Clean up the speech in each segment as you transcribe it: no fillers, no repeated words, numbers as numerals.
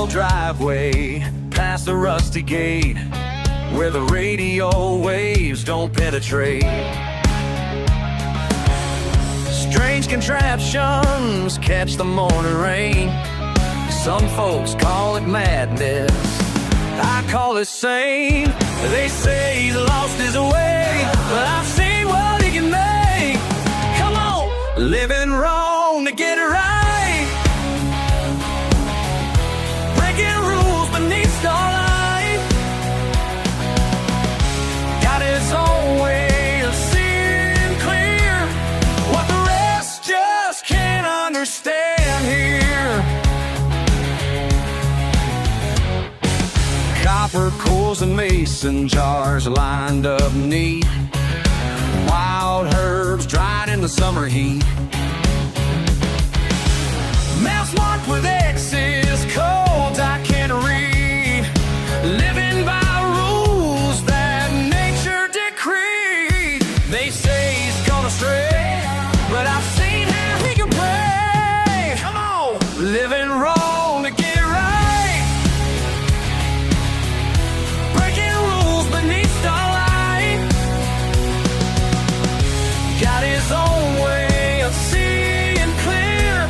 driveway, past the rusty gate, where the radio waves don't penetrate. Strange contraptions catch the morning rain. Some folks call it madness, I call it sane. They say he's lost his way, but I've seen what he can make. Come on, living wrong to get it right, breaking rules beneath starlight. Got his own way of seeing clear what the rest just can't understand here. Copper cores and mason jars lined up neat, wild herbs dried in the summer heat, maps marked with X's, codes I can't read, living by rules that nature decreed. They say he's gone astray, but I've seen how he can pray. Come on, living wrong to get right, breaking rules beneath starlight. Got his own way of seeing clear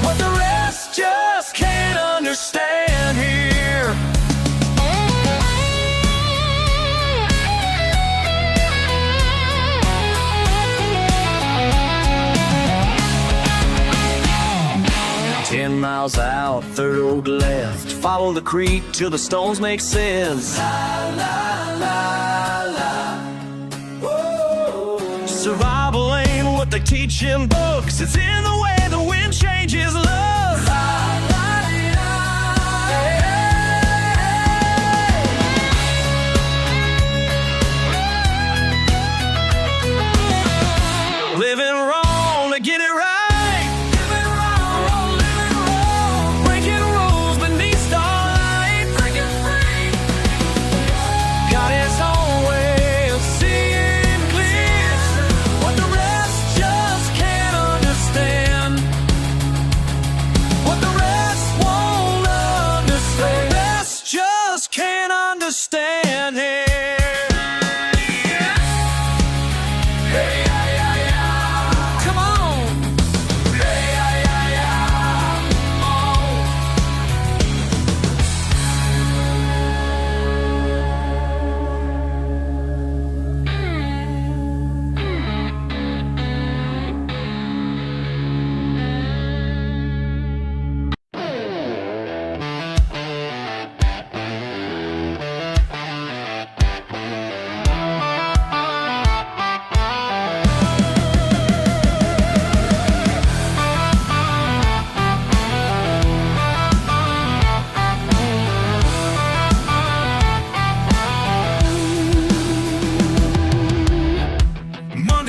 what the rest just can't understand here. 10 miles out, third road left, follow the creek till the stones make sense. La, la, la, la. Whoa. Survival ain't what they teach in books, it's in the way the wind changes love. La, la, la. Living wrong to get it right. Stand here. Hey, yeah, yeah, yeah. Come on. Hey, yeah, yeah, yeah.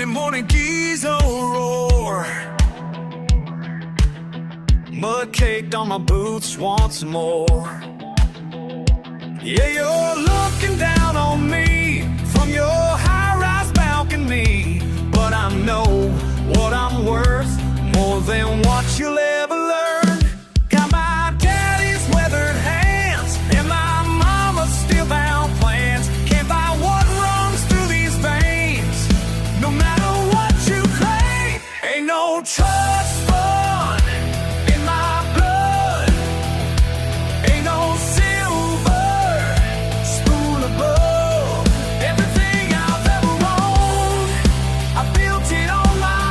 Morning geese roar, mud caked on my boots once more. Yeah, you're looking down on me from your high-rise balcony, but I know what I'm worth more than what you'll ever learn. Got my daddy's weathered hands and my mama's steel-bound plans. Can't buy what runs through these veins, no matter what you claim. Ain't no trust fund in my blood, ain't no silver spoon above. Everything I've ever owned, I built it on my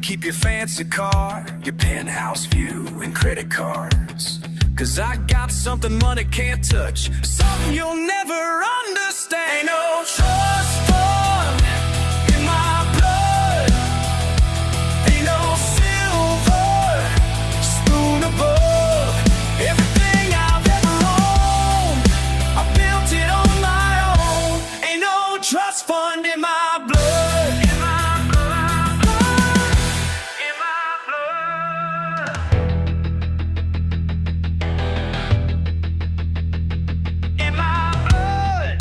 keep your fancy car, your penthouse view, and credit cards. 'Cause I got something money can't touch, something you'll never understand. Ain't no trust fund in my blood, ain't no silver spoon above. Everything I've ever owned, I built it on my own. Ain't no trust fund in my blood, in my blood, in my blood, in my blood.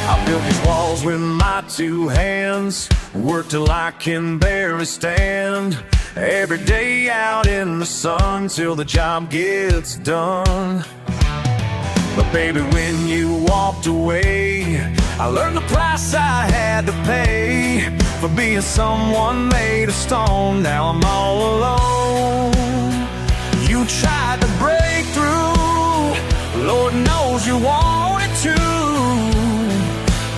I built these walls with my two hands, worked till I can barely stand. Every day out in the sun till the job gets done. But baby, when you walked away, I learned the price I had to pay for being someone made of stone. Now I'm all alone. You tried to break through, Lord knows you wanted to,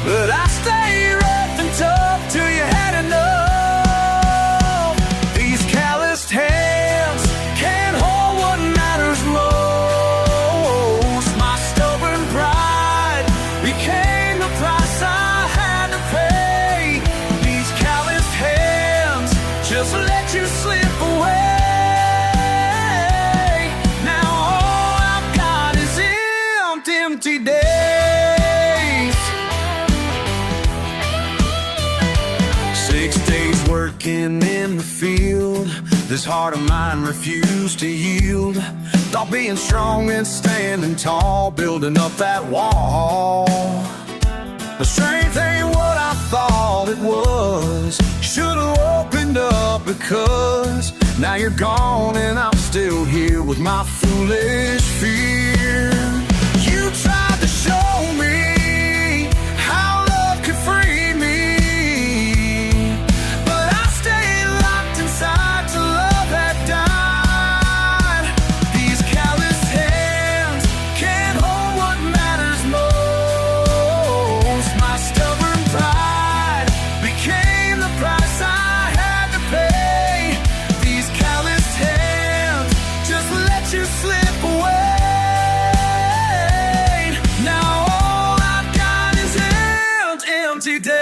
but I stayed rough and tough till you had enough. These calloused hands can't hold what matters most. My stubborn pride became the price I had to pay. These calloused hands just let you slip away. Now all I've got is empty days. 6 days working in the field, this heart of mine refused to yield. Thought being strong and standing tall, building up that wall. The strength ain't what I thought it was. Should've opened up, because now you're gone and I'm still here with my foolish fear. You tried to show me how love could free me, but I stayed locked inside till love had died. These calloused hands can't hold what matters most. My stubborn pride became the price I had to pay. These calloused hands just let you slip away. Now all I've got is empty days.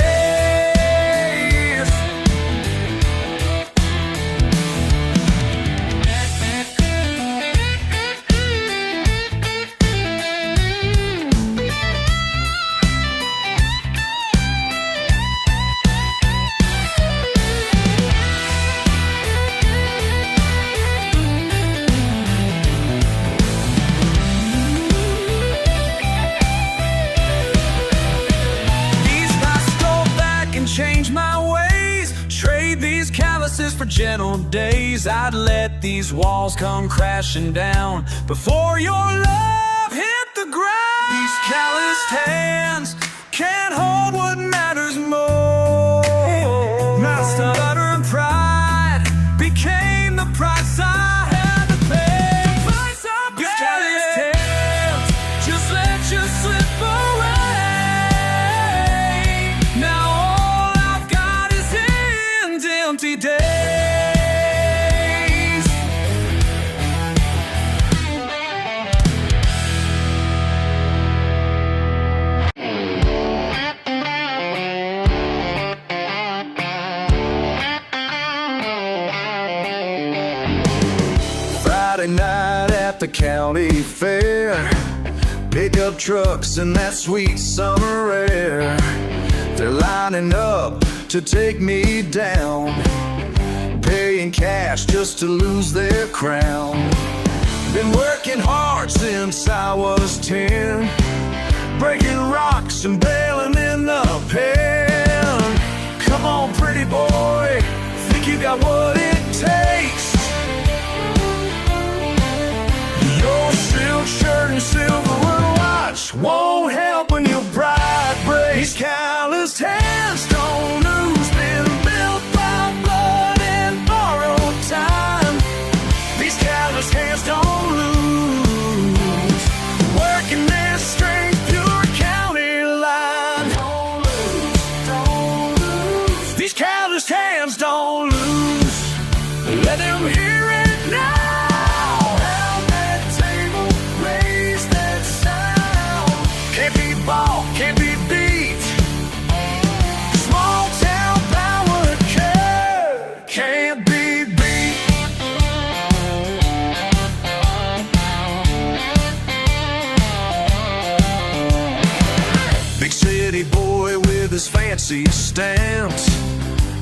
These nights go back and change my ways, trade these calluses for gentle days. I'd let these walls come crashing down before your love hit the ground. These calloused hands can't hold what matters most. My stubborn pride became the price I had to pay. These calloused hands just let you slip away. Now all I've got is empty days. Friday night at the county fair, Pickup trucks in that sweet summer air, they're lining up to take me down, paying cash just to lose their crown. Been working hard since I was 10, breaking rocks and bailing in the pen. Come on, pretty boy, think you got what it takes? Your silk shirt and silver watch won't help when your pride breaks. These calloused hands don't lose, been built by blood and borrowed time. These calloused hands don't lose, working their strength, pure county line. Don't lose. These calloused hands don't lose. Let them hear it now. Can't be beat. Small town power can't be beat. Big city boy with his fancy stance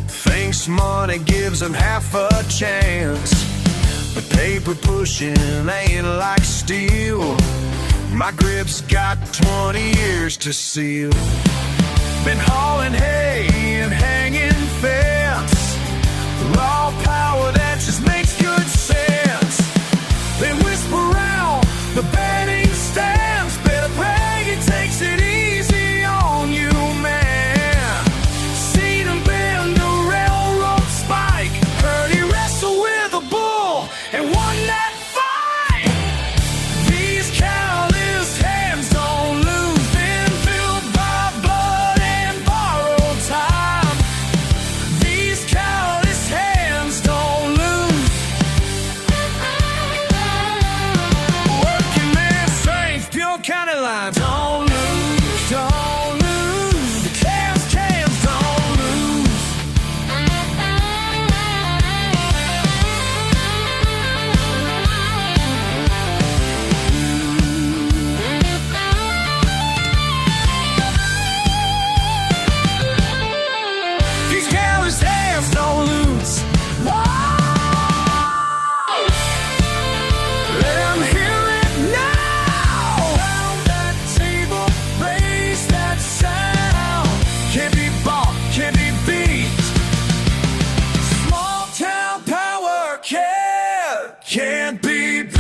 thinks money gives him half a chance, but paper pushing ain't like steel. My grip's got 20 years to seal. Been hauling hay and hanging fence, raw power that just makes good sense. They whisper around the betting stands, better pay, it takes it easy on you, man. Seen him bend a railroad spike, heard he wrestled with a bull and won that fight. These calloused hands don't lose, been filled by blood and borrowed time. These calloused hands don't lose, working their strength, pure county line. Don't lose, don't lose. The cans don't lose. These calloused hands don't lose. Whoa! Let them hear it now. Round that table, raise that sound. Can't be bought, can't be beat. Small town power can't be beat.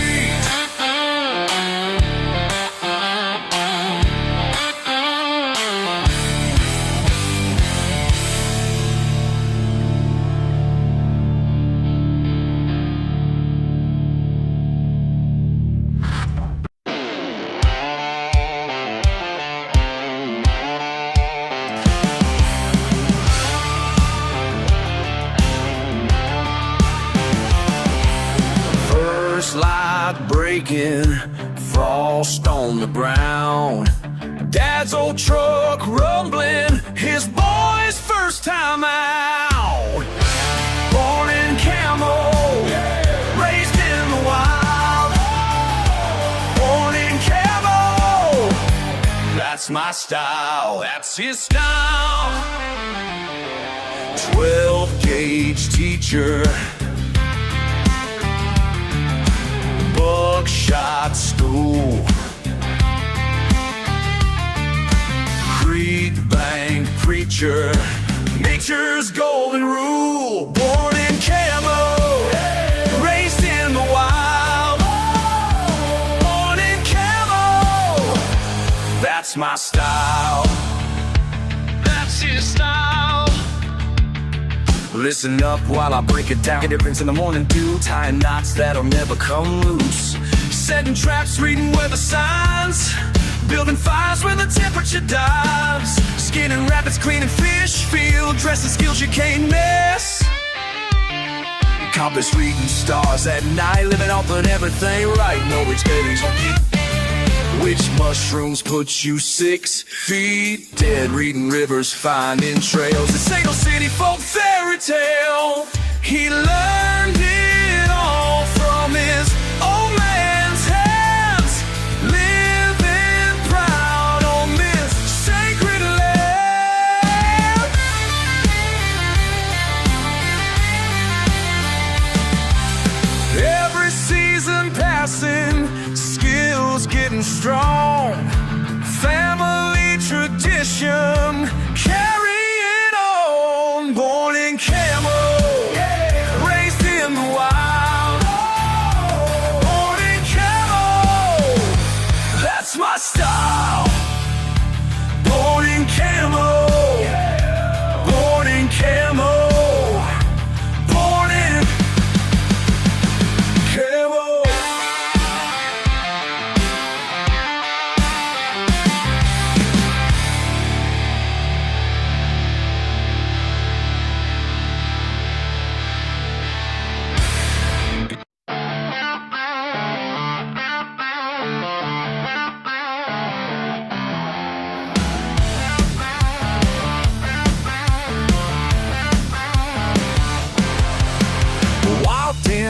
First light breaking, frost on the ground. Dad's old truck rumbling, his boy's first time out. Born in camo, raised in the wild. Born in camo, that's my style, that's his style. 12-gauge teacher, buckshot school, creek bank preacher, nature's golden rule. Born in camo, raised in the wild. Born in camo, that's my style, that's his style. Listen up while I break it down. Get difference in the morning dew, tying knots that'll never come loose. Setting traps, reading weather signs, building fires when the temperature dives. Skinning rabbits, cleaning fish, field dressing skills you can't miss. Compass reading stars at night, living off of everything right. Know which berries will eat, which mushrooms put you 6 feet dead. Reading rivers, finding trails. This ain't no city folk fairy tale. He learned it all from his old man's hands, living strong. Family tradition, carrying on. Born in camo, raised in the wild. Born in camo, that's my style. Born in camo, born in camo, born in camo.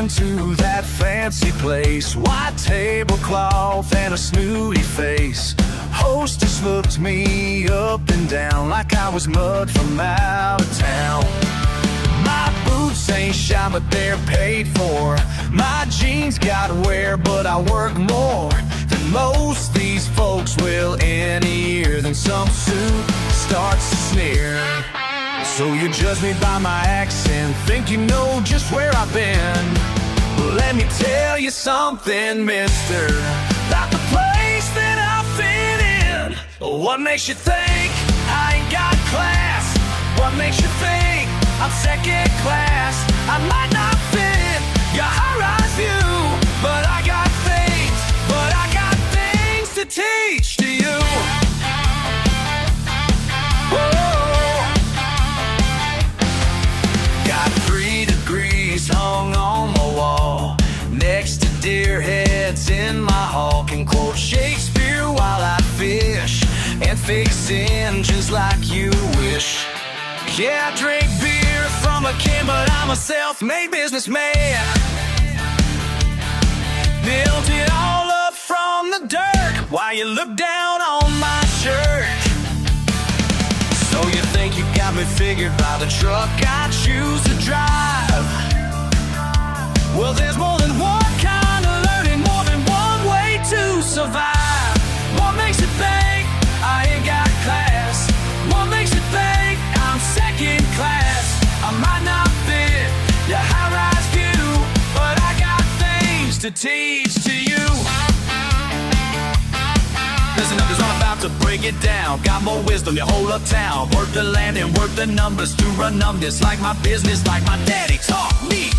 Into that fancy place, white tablecloth and a snooty face. Hostess looked me up and down like I was mud from out of town. My boots ain't shine, but they're paid for. My jeans got wear, but I work more than most these folks will any year. Then some suit starts to sneer. So you judge me by my accent, think you know just where I've been. Well, let me tell you something, mister, about the place that I fit in. What makes you think I ain't got class? What makes you think I'm second class? I might not fit your high-rise view, but I got things to teach to you. Hung on the wall next to deer heads in my hall. Can quote Shakespeare while I fish and fix in just like you wish. Yeah, I drink beer from a can, but I'm a self-made businessman. Built it all up from the dirt while you look down on my shirt. So you think you got me figured by the truck I choose to drive? Well, there's more than one kind of learning, more than one way to survive. What makes you think I ain't got class? What makes you think I'm second class? I might not fit your high-rise view, but I got things to teach to you. Listen up, 'cause I'm about to break it down. Got more wisdom than whole uptown. Work the land and work the numbers to run numbers. Like my business, like my daddy taught me.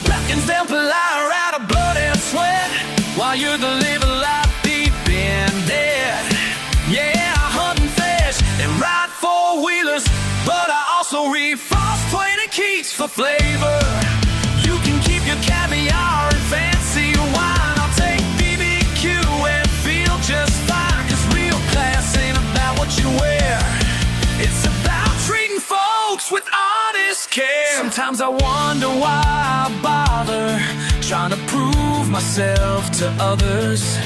Reckons them polite out of blood and sweat, while you're the living life deep in debt. Yeah, I hunt and fish and ride four-wheelers, but I also read Frost, Twain, and Keats for flavor. You can keep your caviar and fancy wine. I'll take BBQ and feel just fine, 'cause real class ain't about what you wear. It's about treating folks with honest care. Sometimes I wonder why I bother trying to prove myself to others,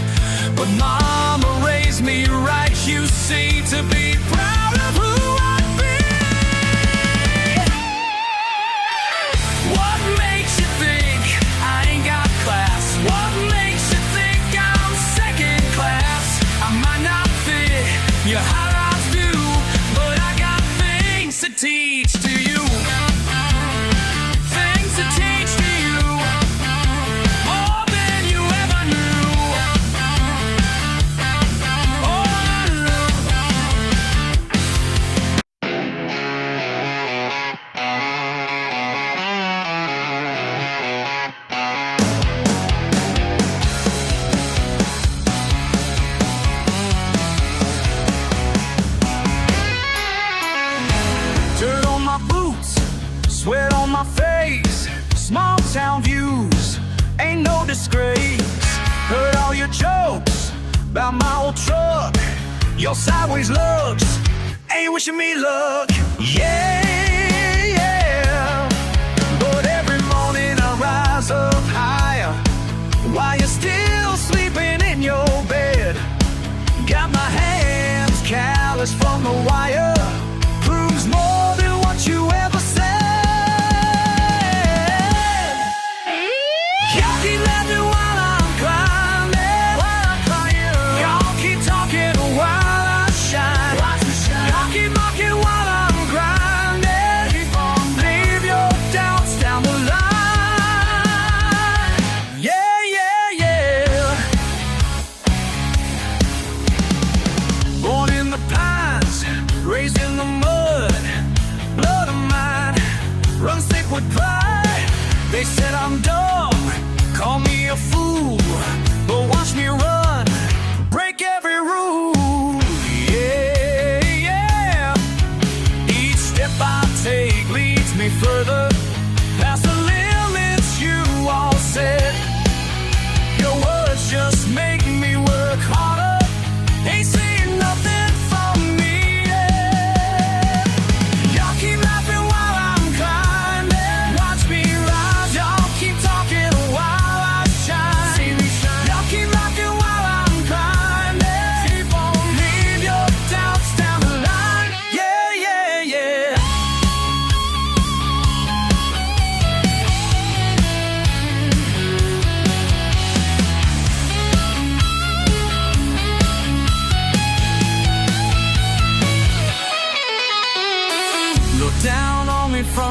but mama raised me right, you see, to be proud of who I've been. What makes you think I ain't got class? What makes you think I'm second class? I might not fit your high-rise view, but I got things to teach to you. Things to teach to you, more than you ever knew. Dirt on my boots, sweat on my face, small town views, ain't no disgrace. Heard all your jokes about my old truck, your sideways looks ain't wishing me luck. Yeah, yeah, but every morning I rise up higher while you're still sleeping in your bed. Got my hands calloused from the wire, proves more than what you ever said. Y'all keep laughing while I'm crying. Y'all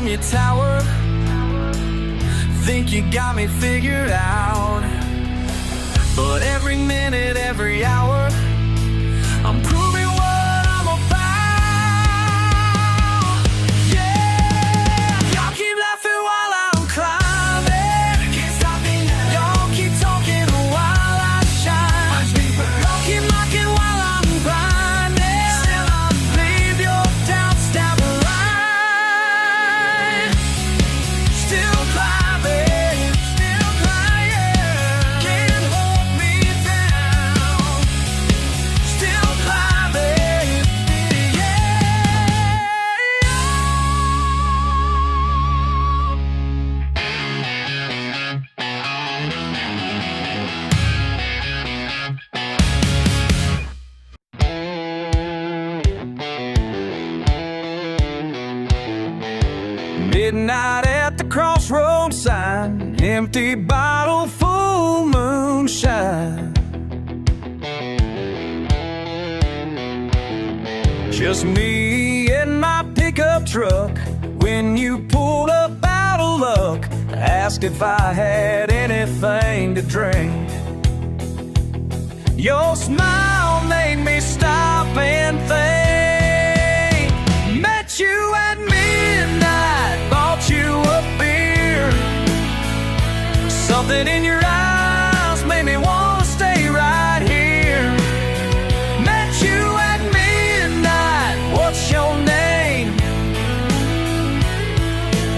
from your tower. Think you got me figured out, but every minute, every hour, I'm proving what I'm about. Yeah, y'all keep laughing while I'm climbing. Can't stop me now. Y'all keep talking while I shine. Y'all keep mocking while I'm grinding. Still I'm leave your doubts down the line. Still climbing, still climbing. Can't hold me down. Still climbing, yeah. Midnight at the crossroads sign, empty bottle, full moonshine. Just me and my pickup truck. When you pulled up out of luck, asked if I had anything to drink. Your smile made me stop and think. Met you at midnight, bought you a beer. Something in your eyes made me want to stay right here. Met you at midnight, what's your name?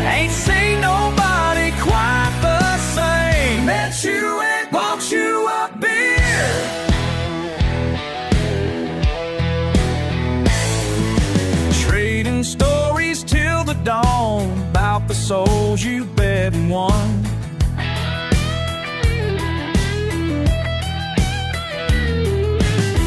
Ain't seen nobody quite the same. Met you and bought you a beer. Trading stories till the dawn about the souls you bet and won.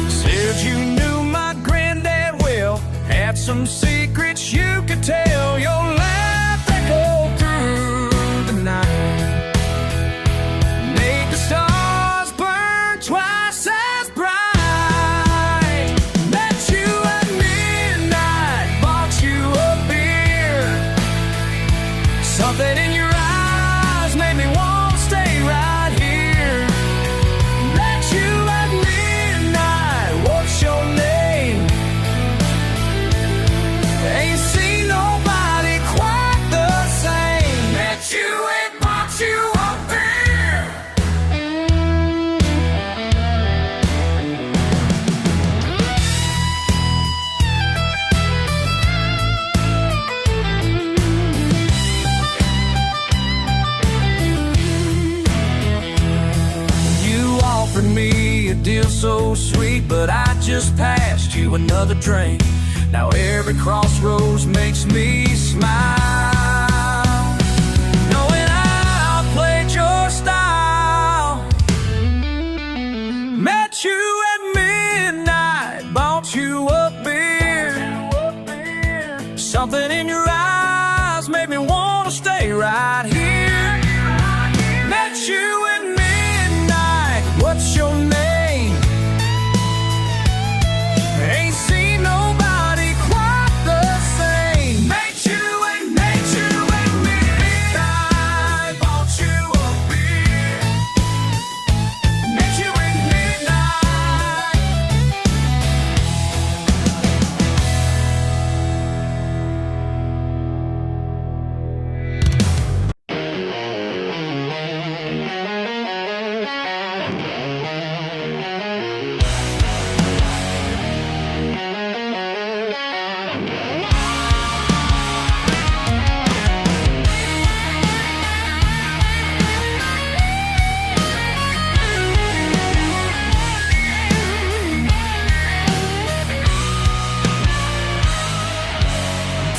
Said you knew my granddad well, had some secrets you could tell. Your laugh echoed through the night, made the stars burn twice as bright. Met you at midnight, bought you a beer. Something in your eyes made me want to stay right here. Met you at midnight, what's your name? Ain't seen nobody quite the same. Met you and bought you a beer. You offered me a deal so sweet, but I just passed you another drink. Now every crossroads makes me smile, knowing I played your style. Met you at midnight, bought you a beer. Something in your eyes made me want to stay right here. Met you at midnight, what's your name? Ain't seen nobody quite the same. Met you at midnight, bought you a beer. Met you at midnight.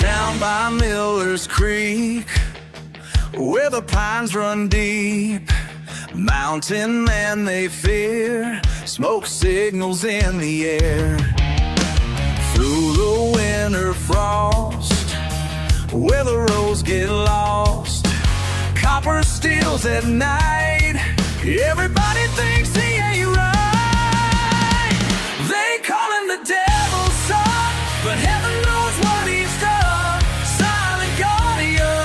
Down by Miller's Creek, where the pines run deep, mountain men they fear, smoke signals in the air. Through the winter frost, where the roads get lost, copper steals at night, everybody thinks he ain't right. They call him the devil's son, but heaven knows what he's done. Silent guardian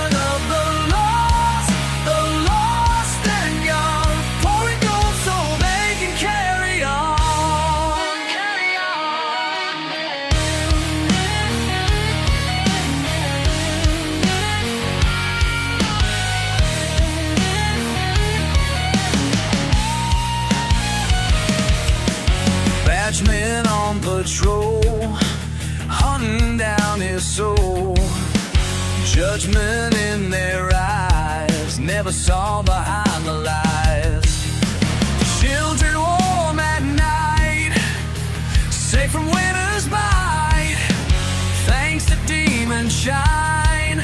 patrol, hunting down his soul. Judgment in their eyes, never saw behind the lies. Children warm at night, safe from winter's bite, thanks to demon shine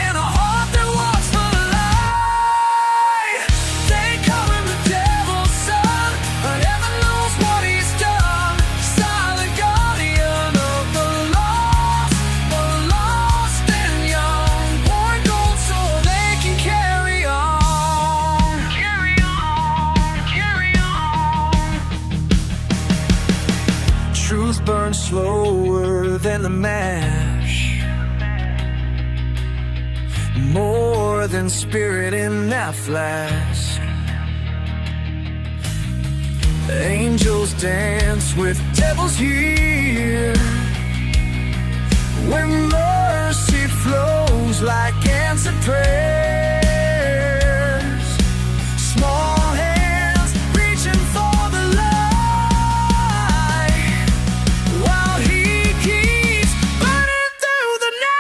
and a heart that walks for the light. They call him the devil's son, but heaven knows what he's done. Silent guardian of the lost and young, born gold so they can carry on. Carry on, carry on. Truth burns slower than the match, more than spirit in that flash. Angels dance with devils here, when mercy flows like answered prayers. Small hands reaching for the light, while he keeps burning through the night.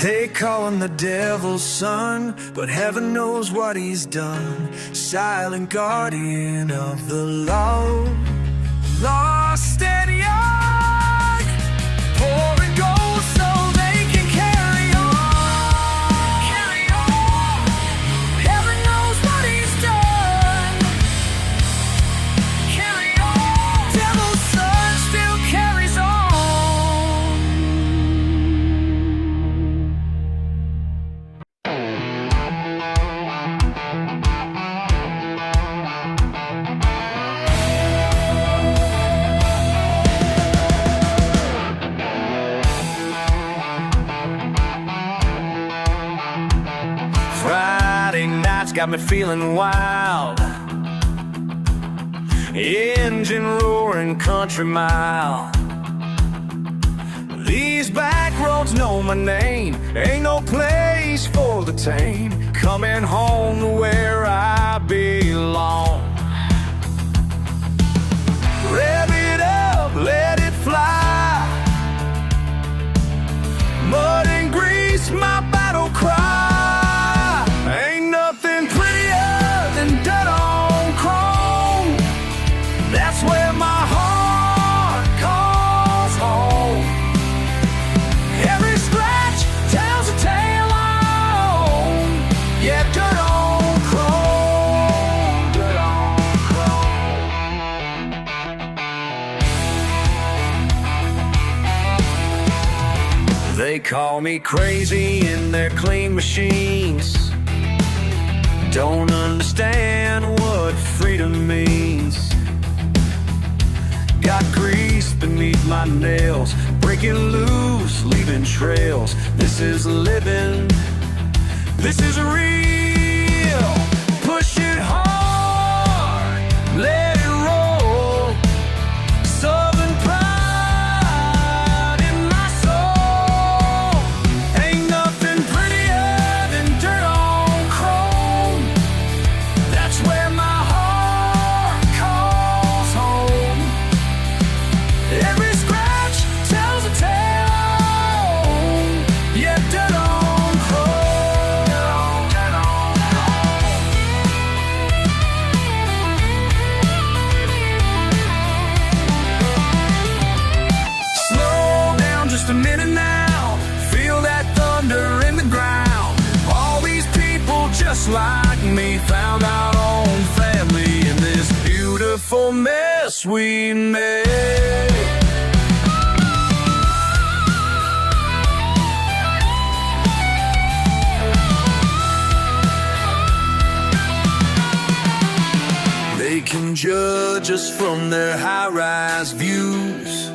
They call him the devil's son, but heaven knows what he's done. Silent guardian of the lost and young, pouring gold so they can carry on. Carry on. Heaven knows what he's done. Carry on. Devil's son still carries on. Friday nights got me feeling wild, engine roaring country mile. These back roads know my name, ain't no place for the tame. Coming home to where I belong. Rev it up, let it fly. Mud and grease, my battle cry. Ain't nothing prettier than dirt on chrome. That's where my heart calls home. Every scratch tells a tale on. Yeah, dirt on chrome. Dirt on chrome. They call me crazy in their clean machines. Don't understand what freedom means. Got grease beneath my nails, breaking loose, leaving trails. This is living, this is real. Push it hard, let it roll. Southern pride in my soul. Ain't nothing prettier than dirt on chrome. That's where my heart calls home. Every scratch tells a tale. Yeah, dirt on chrome. Dirt on Slow down just a minute now. Feel that thunder in the ground. All these people just like me found our own family in this beautiful mess we made. They can judge us from their high-rise views,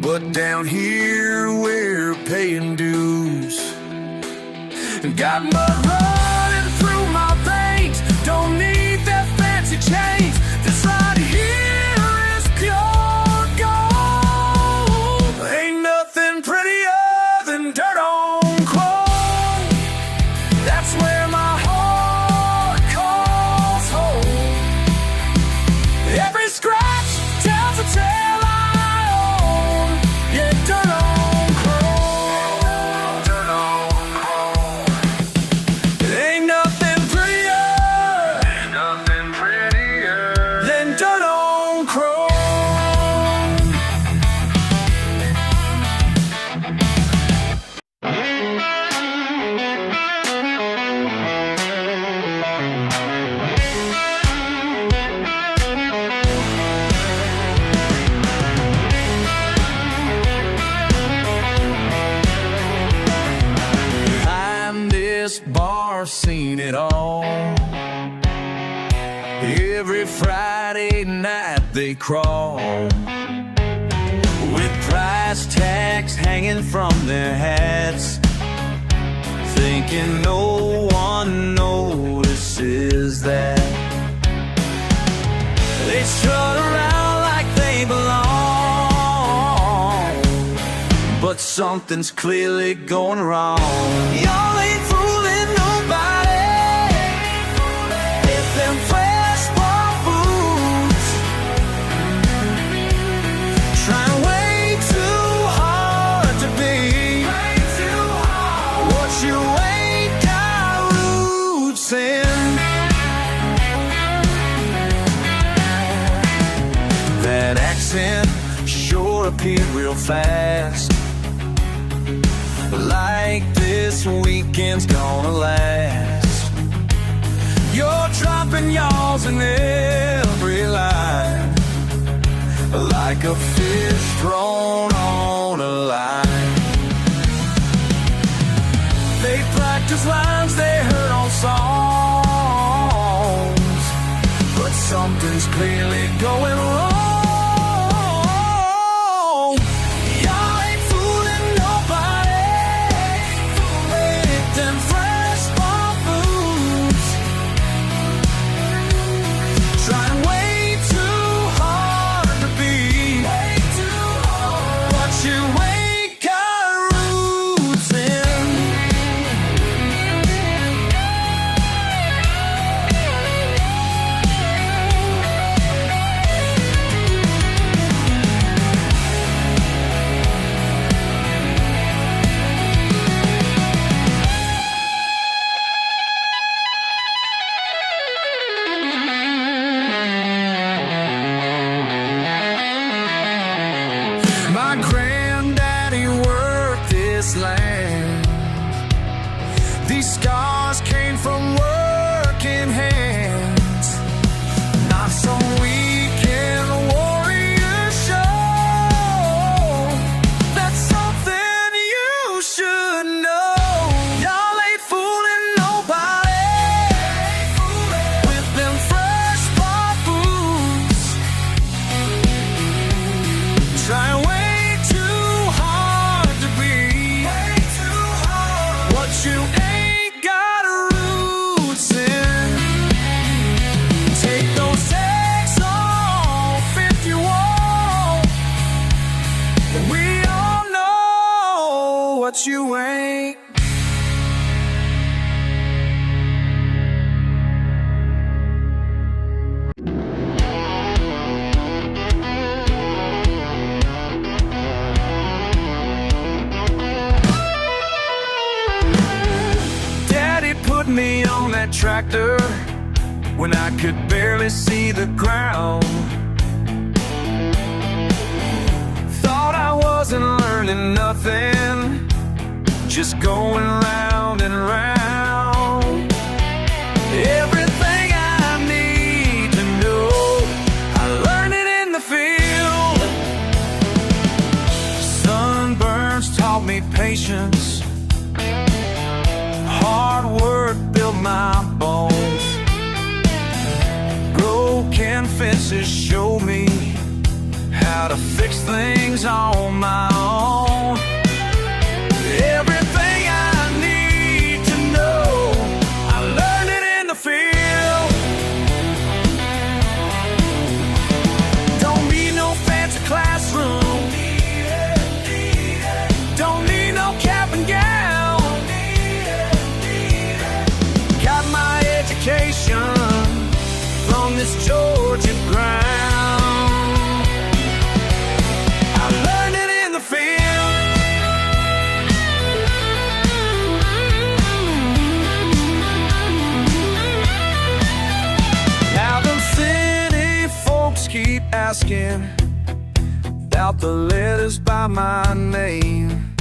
but down here we're paying dues. Got mud running through my veins. chains. This right here is pure gold. Ain't nothing prettier than dirt on chrome. That's where my heart calls home. Every scratch tells a tale I own. Yeah, dirt on chrome. Dirt on chrome. It ain't nothing prettier. Ain't nothing prettier than dirt on chrome. Behind this bar, seen it all. Every Friday night they crawl with price tags hanging from their hats, thinking no one notices that. They strut around like they belong, but something's clearly going wrong. Y'all ain't fooling nobody with them fresh ball boots, trying way too hard to be what you ain't got roots in. That accent sure appeared real fast, like this weekend's gonna last. You're dropping y'alls in every line, like a fish thrown on a line. They practice lines they heard on songs, but something's clearly going wrong. Y'all ain't fooling nobody with them fresh ball boots, trying way too hard to be what you ain't got roots in. My granddaddy worked this land. These scars came from working hands, not some weekend warrior show. That's something you should know. Y'all ain't fooling nobody with them fresh ball boots, trying way too hard to be what you ain't got roots in. Take those tags off if you want. We all know what you ain't. Daddy put me on that tractor when I could barely see the ground. Thought I wasn't learning nothing, just going round and round. Everything I need to know, I learned it in the field. Sunburns taught me patience, hard work built my bones. Broken fences show me how to fix things on my own. Everything I need to know, I learned it in the field. out the letters by my name,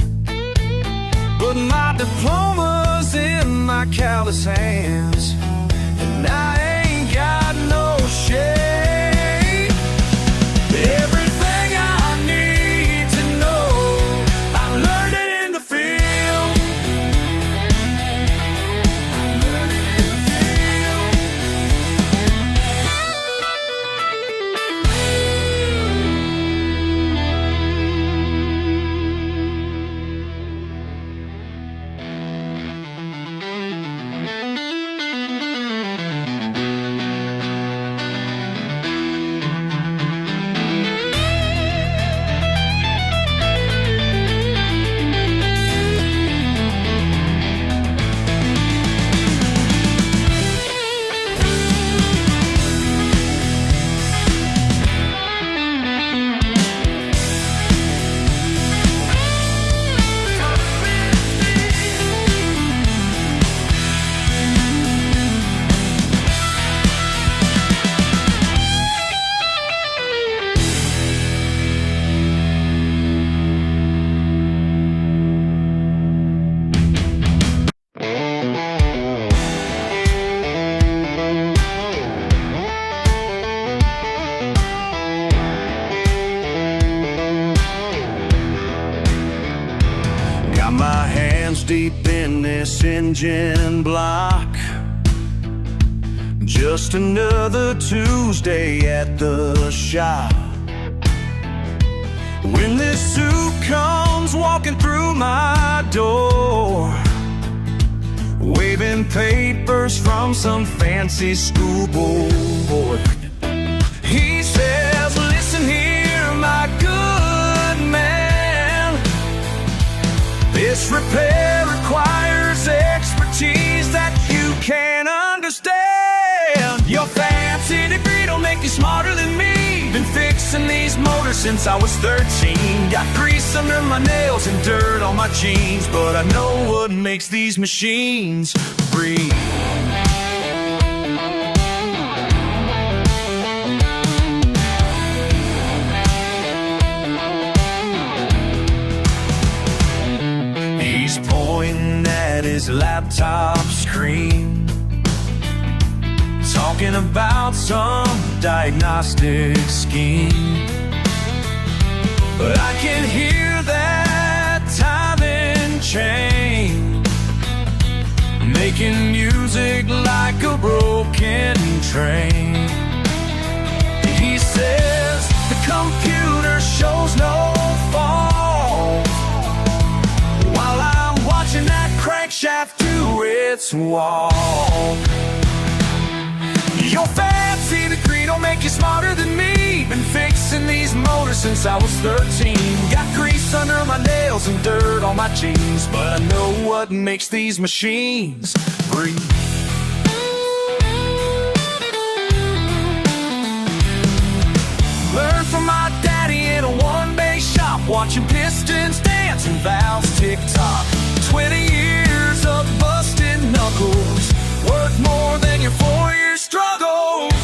but my diploma's in my callous hands, and I ain't got no shame. Everything I need to know, I learned it in the field. I learned it in the field. Got my hands deep in this engine block. Just another Tuesday at the shop. When this suit comes walking through my door, waving papers from some fancy schoolboy, he says, "Listen here, my good man, this repair requires expertise that you can't understand. Your fancy degree don't make you smarter than me. Been fixing these motors since I was 13. Got grease under my nails and dirt on my jeans, but I know what makes these machines breathe." He's pointing at his laptop screen, talking about some diagnostic scheme. But I can hear that tithing chain making music like a broken train. He says the computer shows no fault, while I'm watching that crankshaft do its walk. Your fancy degree don't make you smarter than me. Been fixing these motors since I was 13. Got grease under my nails and dirt on my jeans, but I know what makes these machines breathe. Learned from my daddy in a one-bay shop, watching pistons dance and valves tick-tock. 20 years of busted knuckles, worth more than your 4-year struggles.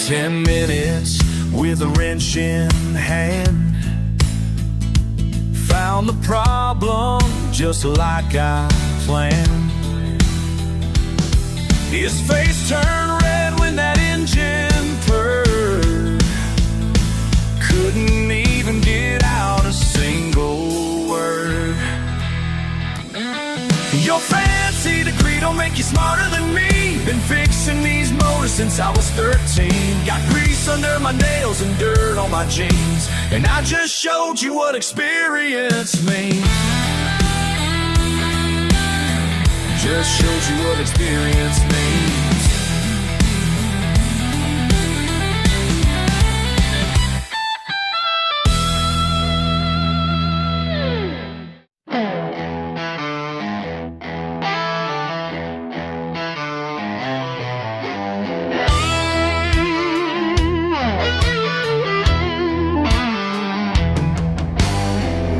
Ten minutes with a wrench in hand, found the problem just like I planned. His face turned red when that engine purred, couldn't even get out a single word. Your fancy degree don't make you smarter than me. Been fixing these motors since I was 13. Got grease under my nails and dirt on my jeans, and I just showed you what experience means. Just showed you what experience means.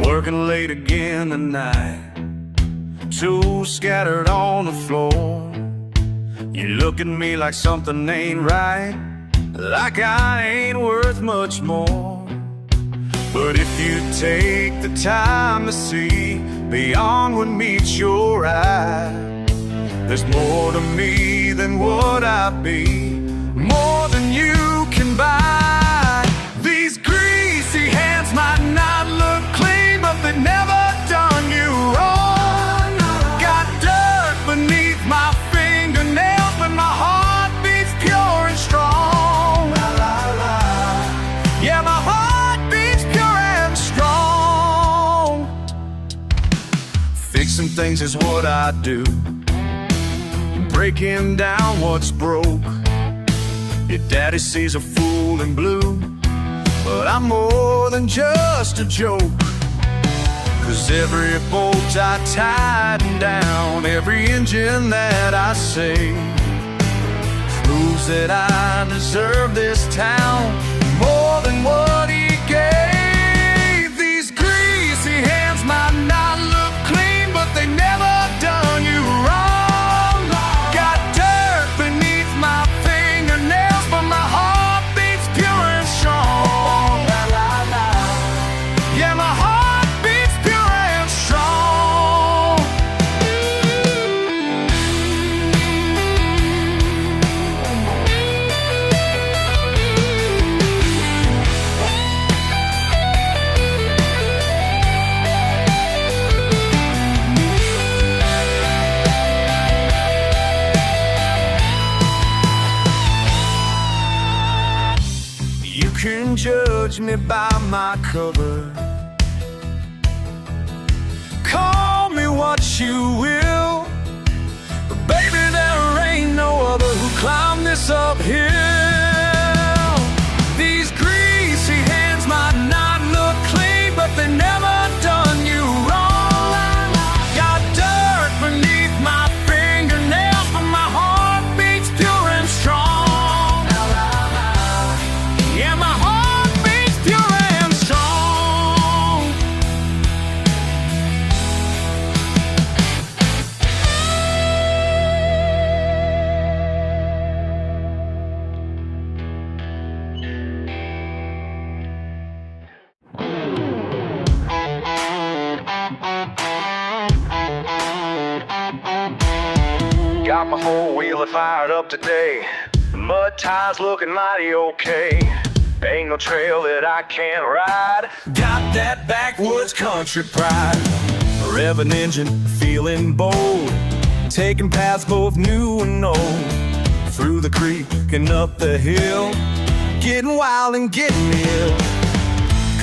Working late again tonight, tools scattered on the floor. You look at me like something ain't right, like I ain't worth much more. But if you take the time to see beyond what meets your eye, there's more to me than what I be, more than you can buy. These greasy hands might not look clean, but they never done you wrong. Got dirt beneath my fingernails, but my heart beats pure and strong. La, la, la. Yeah, my heart beats pure and strong. Fixing things is what I do, breaking down what's broke. Your daddy sees a fool in blue, but I'm more than just a joke. 'Cause every bolt I tighten down, every engine that I save, proves that I deserve this town more than what he gave. These greasy hands might not look clean, but they never done you wrong. Got dirt beneath my fingernails, but my heart beats pure and strong. La, la, la. Yeah, my heart beats pure and strong. You can judge me by my cover, call me what you will, but baby, there ain't no other who climbed this uphill. These greasy hands might not look clean, but they never done you wrong. Got dirt beneath my fingernails, but my heart beats pure and strong. Yeah, my heart beats pure and strong. Got my four-wheeler fired up today, mud tires looking mighty okay. Ain't no trail that I can't ride, got that backwoods country pride. Revving engine, feeling bold, taking paths both new and old. Through the creek and up the hill, getting wild and getting ill.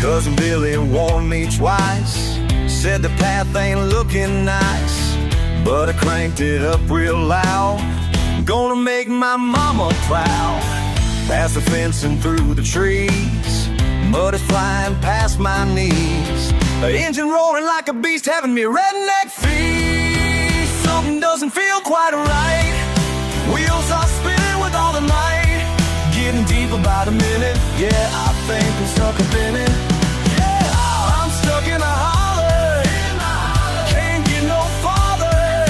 Cousin Billy warned me twice, said the path ain't looking nice, but I cranked it up real loud, gonna make my mama proud. Past the fence and through the trees, mud is flying past my knees. The engine roaring like a beast, having me redneck feet. Something doesn't feel quite right, wheels are spinning with all the might. Getting deep about a minute, yeah, I think I'm stuck up in it. Yeah, I'm stuck in a holler, can't get no farther.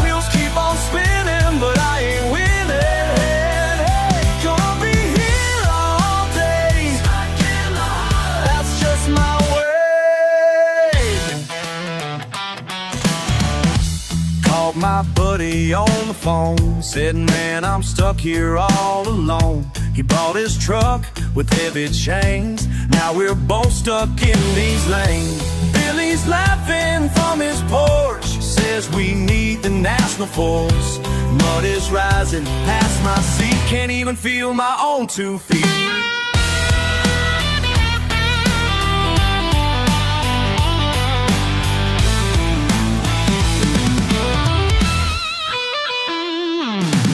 Wheels keep on spinning, but I ain't winning. Gonna be here all day, that's just my way. Called my buddy on the phone, said, man, I'm stuck here all alone. He bought his truck with heavy chains, now we're both stuck in these lanes. Billy's laughing from his porch, says we need the national force. Mud is rising past my seat, can't even feel my own 2 feet.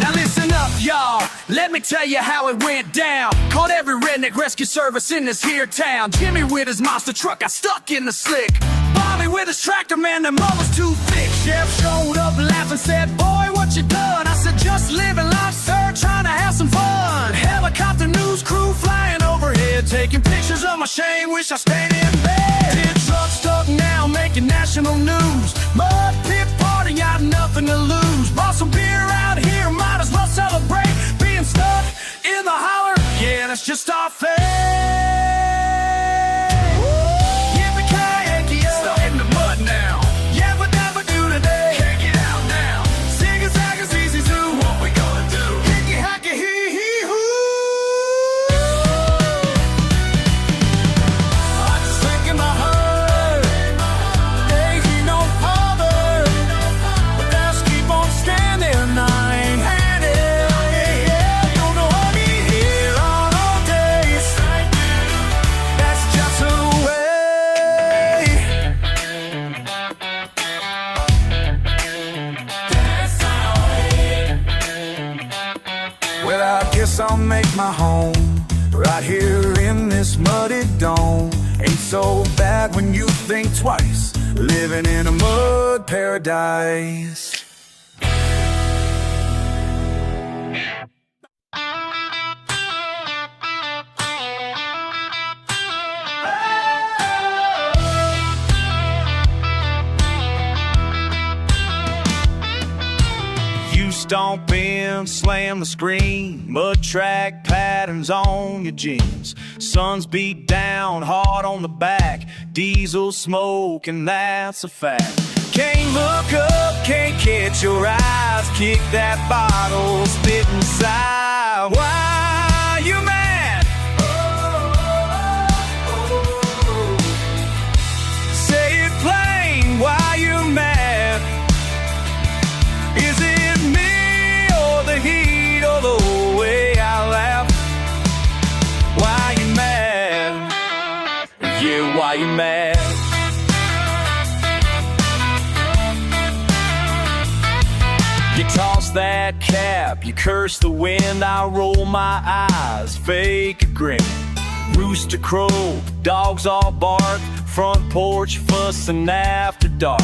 Now listen up, y'all, let me tell you how it went down. Called every redneck rescue service in this here town. Jimmy with his monster truck got stuck in the slick. Bobby with his tractor, man, the mud was too thick. Chef showed up laughing, said, boy, what you done? I said, just living life, sir, trying to have some fun. Helicopter news crew flying overhead, taking pictures of my shame, wish I stayed in bed. Tin truck stuck now, making making national news. Mud pit party, got nothing to lose. Bought some beer out here, might as well celebrate. Being stuck in the holler, yeah, that's just our fate. I'll make my home right here in this muddy dome. Ain't so bad when you think twice, living in a mud paradise. Stomp in, slam the screen, mud track patterns on your jeans. Sun's beat down hard on the back, diesel smoke, and that's a fact. Can't look up, can't catch your eyes, kick that bottle, spit inside. Why you mad? Say it plain, why you mad? Is it the heat or the way I laugh? Why you mad? Yeah, why you mad? You toss that cap, you curse the wind, I roll my eyes, fake a grin. Rooster crow, dogs all bark, front porch fussing after dark.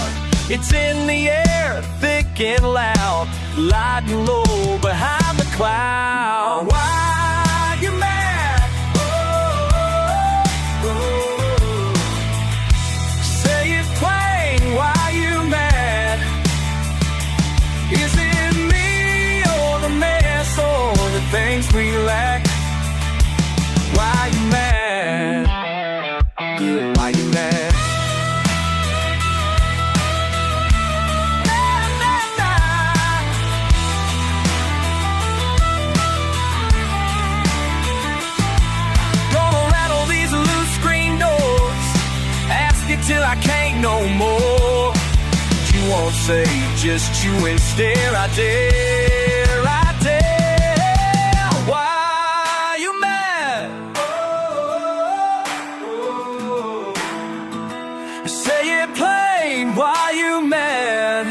It's in the air, thick and loud, light and low behind the cloud. Why you mad? Say it plain, why you mad? Is it me or the mess or the things we lack? Why you mad? Yeah, why you mad? Till I can't no more. You won't say, just you and stare. I dare, I dare. Why you mad? Say it plain, why you mad?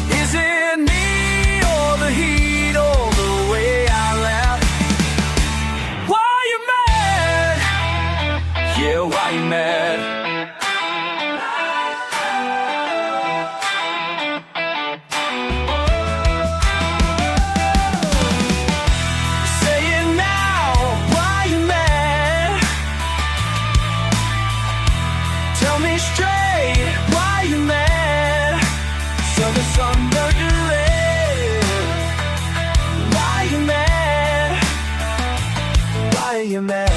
Is it me or the heat or the way I laugh? Why you mad? Yeah, why you mad? You mad?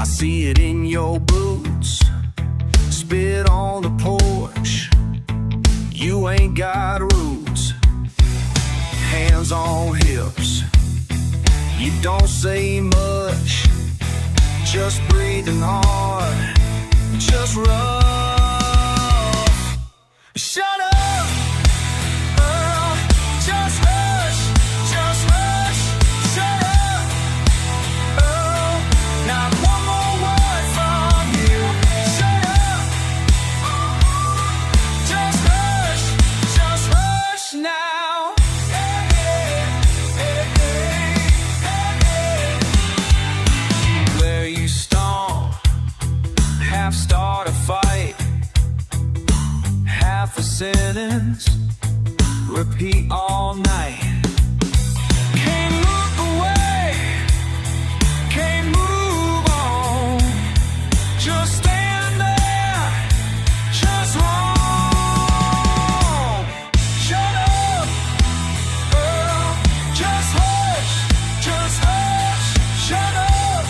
See it in your boots, spit on the porch. You ain't got roots. Hands hands on hips. You don't say much, just breathing hard, just rough. Shut up, Earl, just hush, shut up, Earl, not one more word from you. Shut up, just hush now. Where you stomp, half start a fight, half a sentence, repeat all night. Can't look away, can't move on, just stand there, just wrong. Shut up, Earl, just hush, shut up,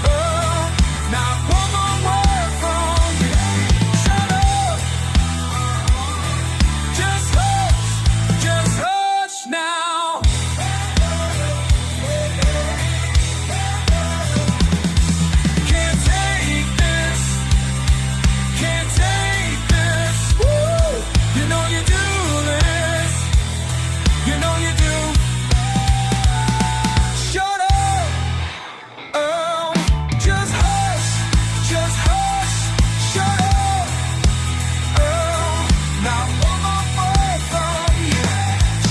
Earl, not one more word from you. Shut up, just hush now. Can't take this, can't take this. Woo! You know you do this, you know you do. Shut up, Earl, just hush, shut up, Earl, not one more word from you.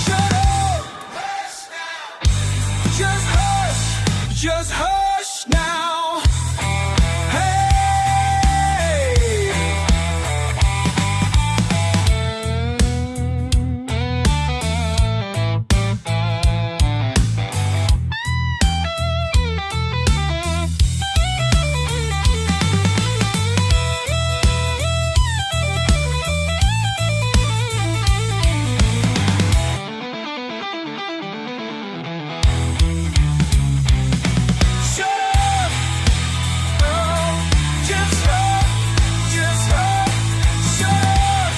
Shut up, just hush now. Hey. Shut up, Earl, just shut up,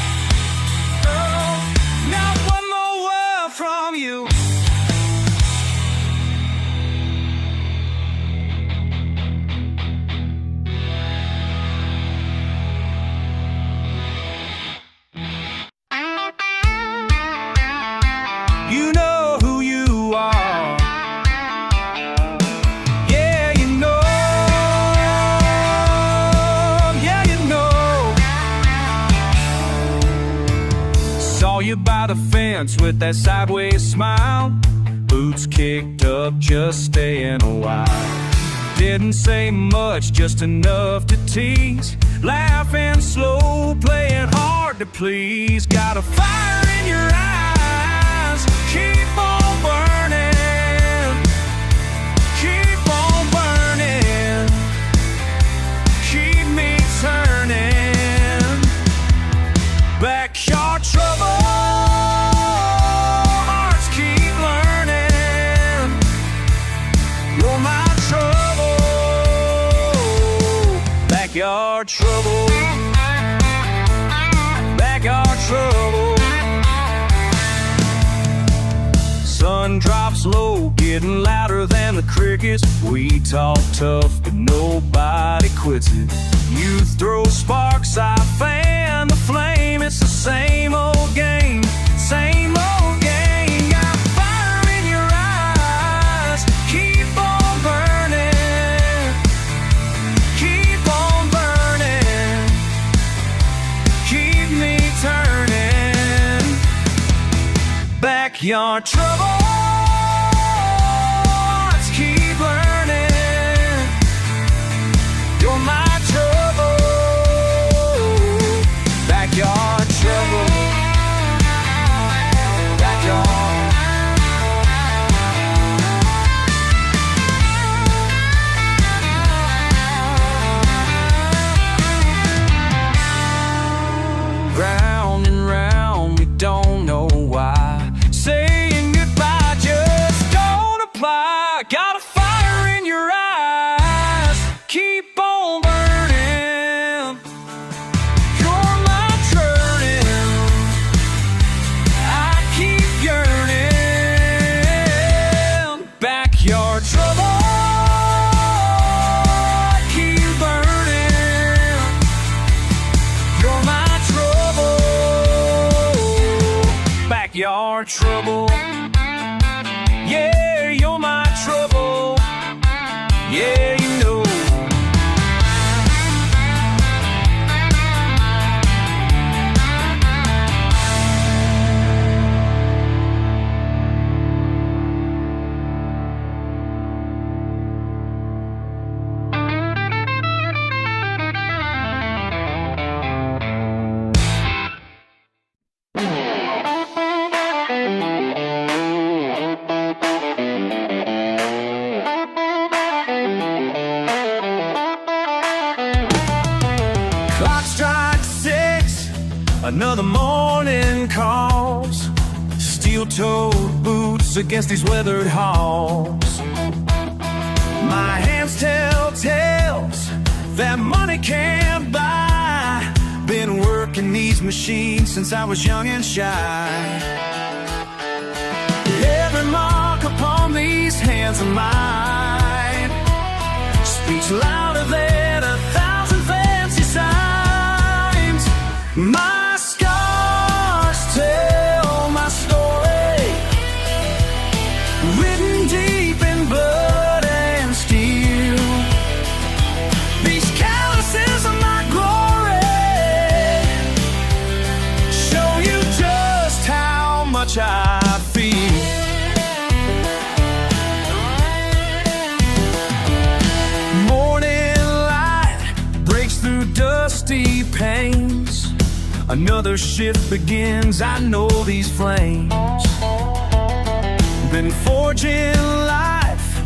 Earl, not one more word from you. You know who you are. Yeah, you know. Yeah, you know. Saw you by the fence with that sideways smile. Boots kicked up, just staying a while. Didn't say much, just enough to tease. Laughing slow, playing hard to please. Got a fire in your eyes, keep on burning, keep on burning, keep me turning. Backyard trouble, hearts keep learning. You're my trouble, backyard trouble, backyard trouble. Sun drops low, getting louder than the crickets. We talk tough, but nobody quits it. You throw sparks, I fan the flame. It's the same old game, same old game. Got fire in your eyes, keep on burning, keep on burning, keep me turning. Backyard trouble, hearts keep learning. You're my trouble, backyard trouble, backyard. Round and round, we don't know why. Saying goodbye our trouble. Yeah, you're my trouble. Yeah, you know. Clock strikes 6, another morning calls. Steel-toed boots against these weathered halls. My hands tell tales that money can't buy. Been working these machines since I was young and shy. Every mark upon these hands of mine speaks louder than 1,000 fancy signs. My scars tell my story, written deep in blood and steel. These calluses are my glory, show you just how much I feel. Morning light breaks through dusty panes. Another shift begins, I know these flames. Been forging life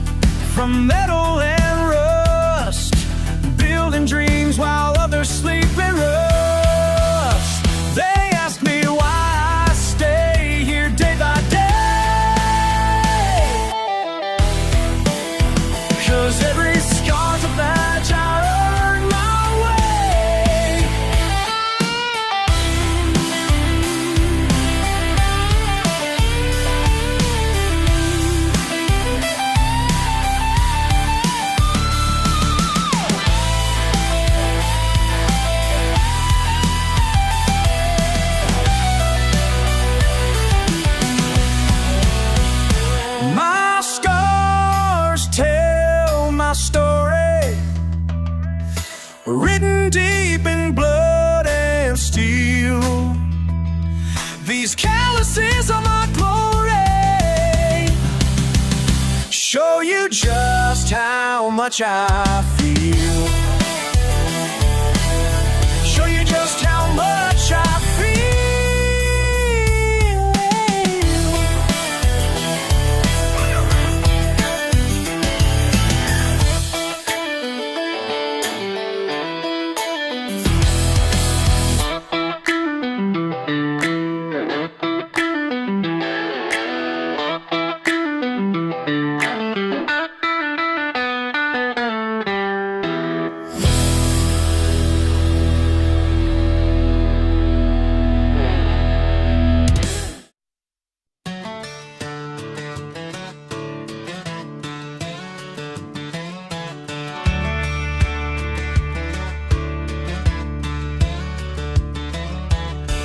from metal and rust, building dreams while others sleep in rust. They ask me why I stay here day by day, 'cause every scar's a badge I earn my way. My scars tell my story, written deep in blood and steel. These calluses are my glory, show you just how much I feel. Show you just how much I feel.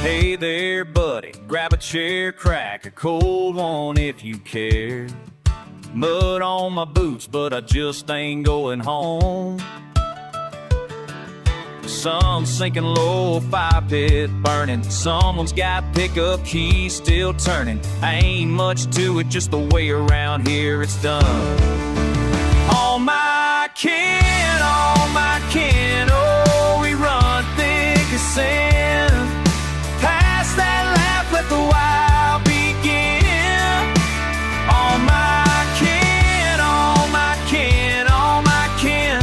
Hey there, buddy, grab a chair, crack a cold one if you care. Mud on my boots, but I just ain't going home. Sun's sinking low, fire pit burning. Someone's got pickup keys still turning. Ain't much to it, just the way around here it's done. All my kin, oh, we run thick as sand. Pass that lap, let the wild begin. All my kin, all my kin, all my kin.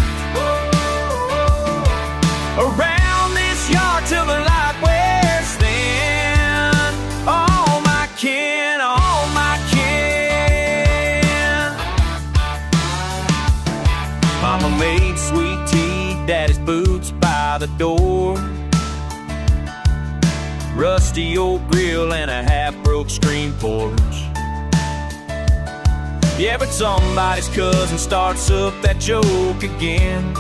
Around this yard till the light wears thin. All my kin, all my kin. Mama made sweet tea, daddy's boots by the door. Rusty old grill and a half-broke screen porch. Yeah, but somebody's cousin starts up that joke again.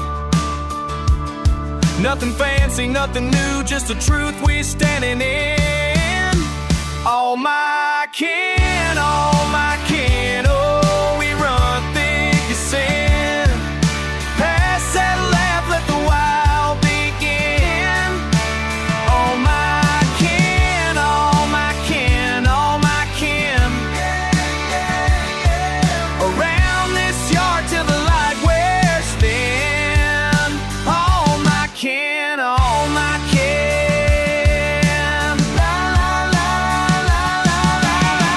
Nothing fancy, nothing new, just the truth we're standing in. All my kin, all my kin, oh, we run thick as sin. Pass that laugh, let the wild begin. All my kin, all my kin, all my kin. Around this yard till the light wears thin. All my kin, all my kin. La la la la la la la.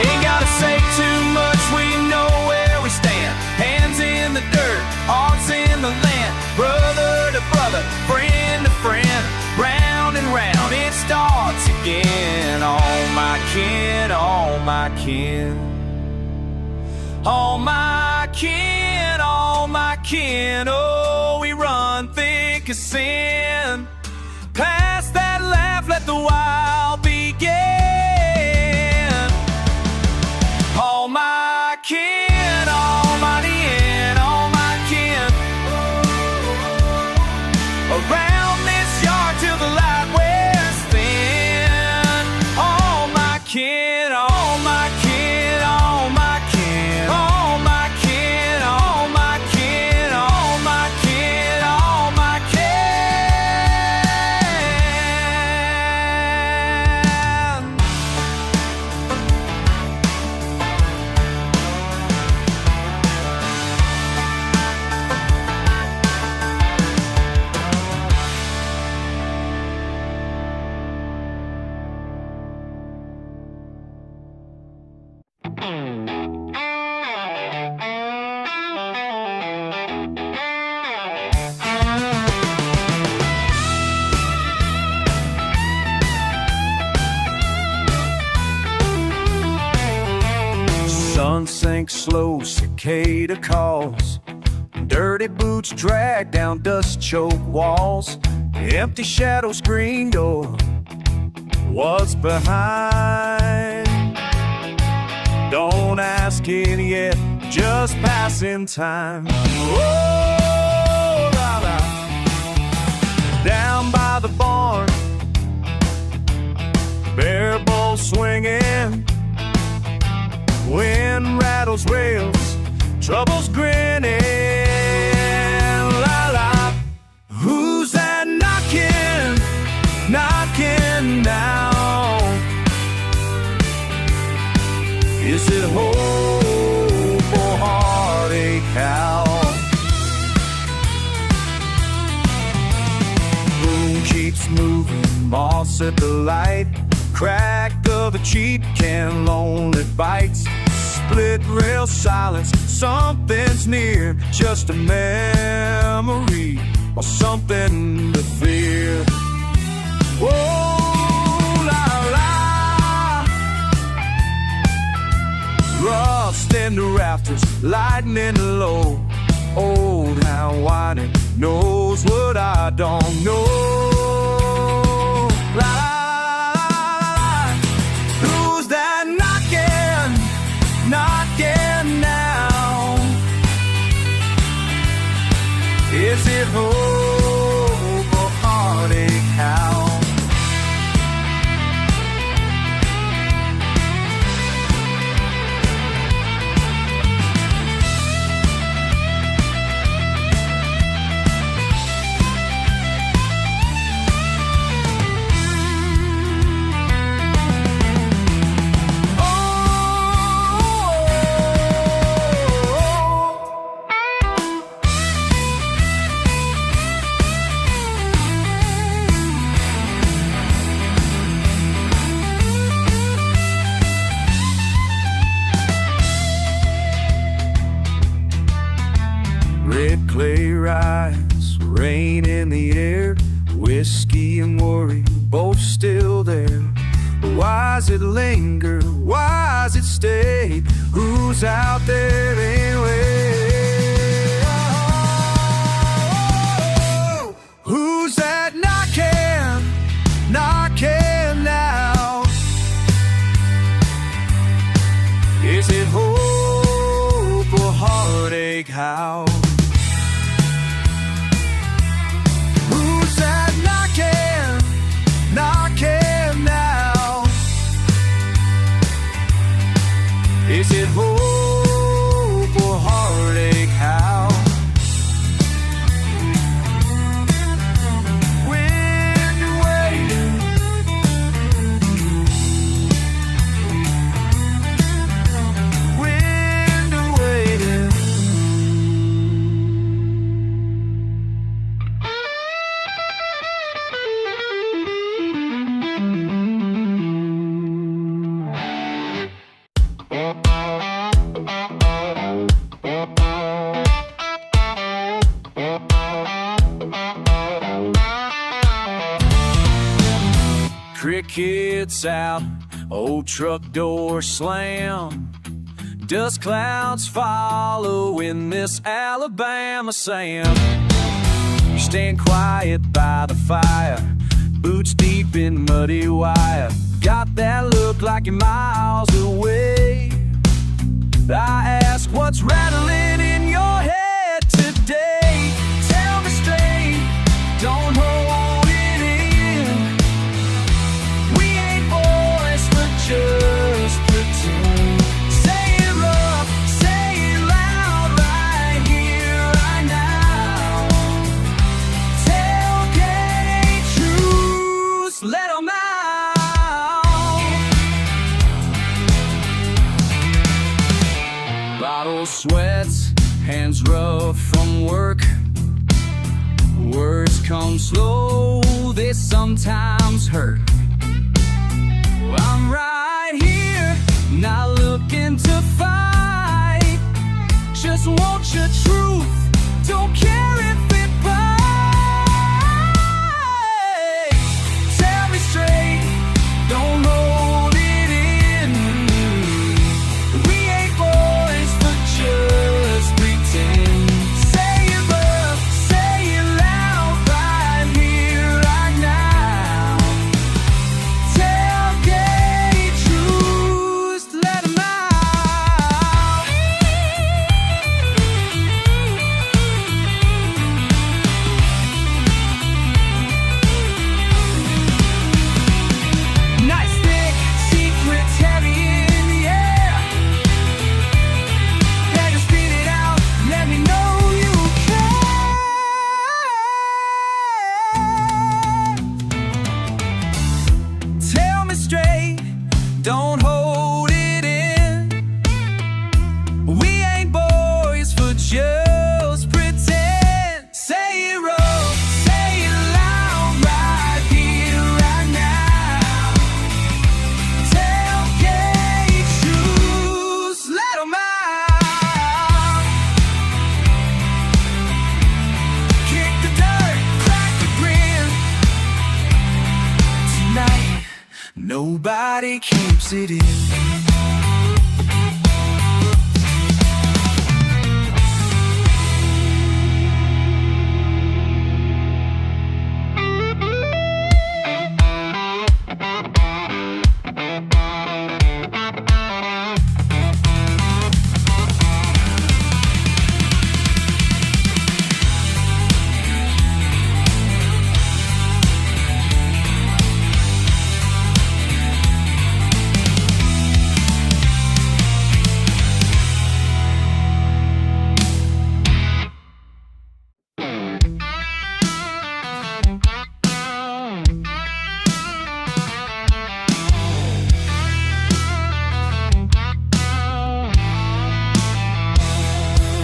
Ain't gotta say too much, we know where we stand. Hands in the dirt, hearts in the land. Brother to brother, friend to friend. Round and round it starts again. All my kin, all my kin. All my kin, all my kin. Oh, we run thick as sin. Pass that laugh, let the wild begin. All my kin, all my kin, all my kin. Around this yard till the light wears thin. All my kin, all my kin, all my kin. All my kin, all my kin, all my kin, all my kin. Sun sinks slow, cicada calls. Dirty boots drag down dust-choked walls. Empty shadows, green door. What's behind? Don't ask it yet, just passing time. Oh, la, la. Down by the barn, bear bull swinging. Wind rattles rails, trouble's grinning. La la. Who's that knocking, knocking now? Is it hope or heartache? How? Moon keeps moving, moss at the light. Crack of a cheap can, lonely bites. Split rail silence, something's near. Just a memory or something to fear. Oh, la la. Rust in the rafters, lightning low. Old hound whining knows what I don't know. La la. Knocking now. Is it hope or heartache? How? Red clay rise, rain in the air. Whiskey and worry, both still there. Why's it linger? Why's it stay? Who's out there anyway? Oh, who's that knocking, knocking now? Is it hope or heartache? how. Who's that knocking now? Is it hope or heartache? How? Crickets out, old truck door slam. Dust clouds follow in this Alabama sand. You stand quiet by the fire, boots deep in muddy wire. Got that look like you're miles away. I ask, what's rattling in your head today? Tell me straight, don't hold it in. We ain't boys, but just pretend. Say it rough, say it loud, right here, right now. Tailgate truths, let 'em out. Bottle sweats, hands rough from work. Words come slow, they sometimes hurt. Well, I'm right here, not looking to fight. Just want your truth, don't care if it bites. Tell me straight, don't hold it in. We ain't boys, but just pretend. Say it rough, say it loud, right here, right now. Tailgate truths, let 'em out. Nice thick secrets heavy in the air. Yeah, just spit it out, let me know you care. Tell me straight, don't hold it in. We ain't boys for just pretend. Say it rough, say it loud, right here, right now. Tailgate truths, let 'em out. Kick the dirt, crack the grin. Tonight, nobody keeps it in.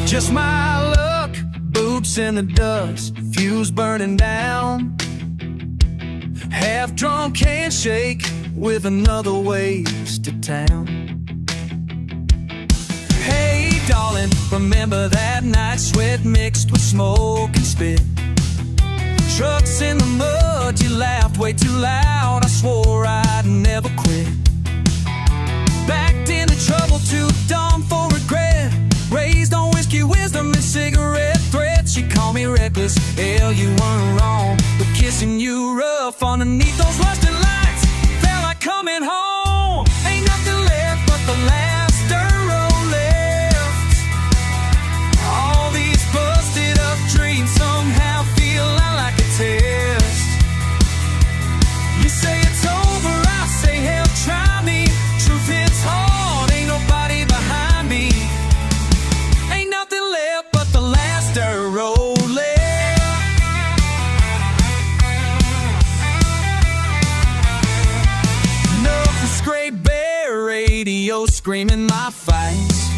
Just my luck, boots in the dust, fuse burning down. Half drunk handshake with another ways to town. Hey darling, remember that night? Sweat mixed with smoke and spit. Trucks in the mud, you laughed way too loud. I swore I'd never quit. Backed into trouble, too dumb for regret. Raised on whiskey, wisdom, and cigarette threats. You call me reckless, hell, you weren't wrong. But kissing you rough underneath those rusted lights felt like coming home. Ain't nothing left but the last dirt road left. All radio screaming my fights.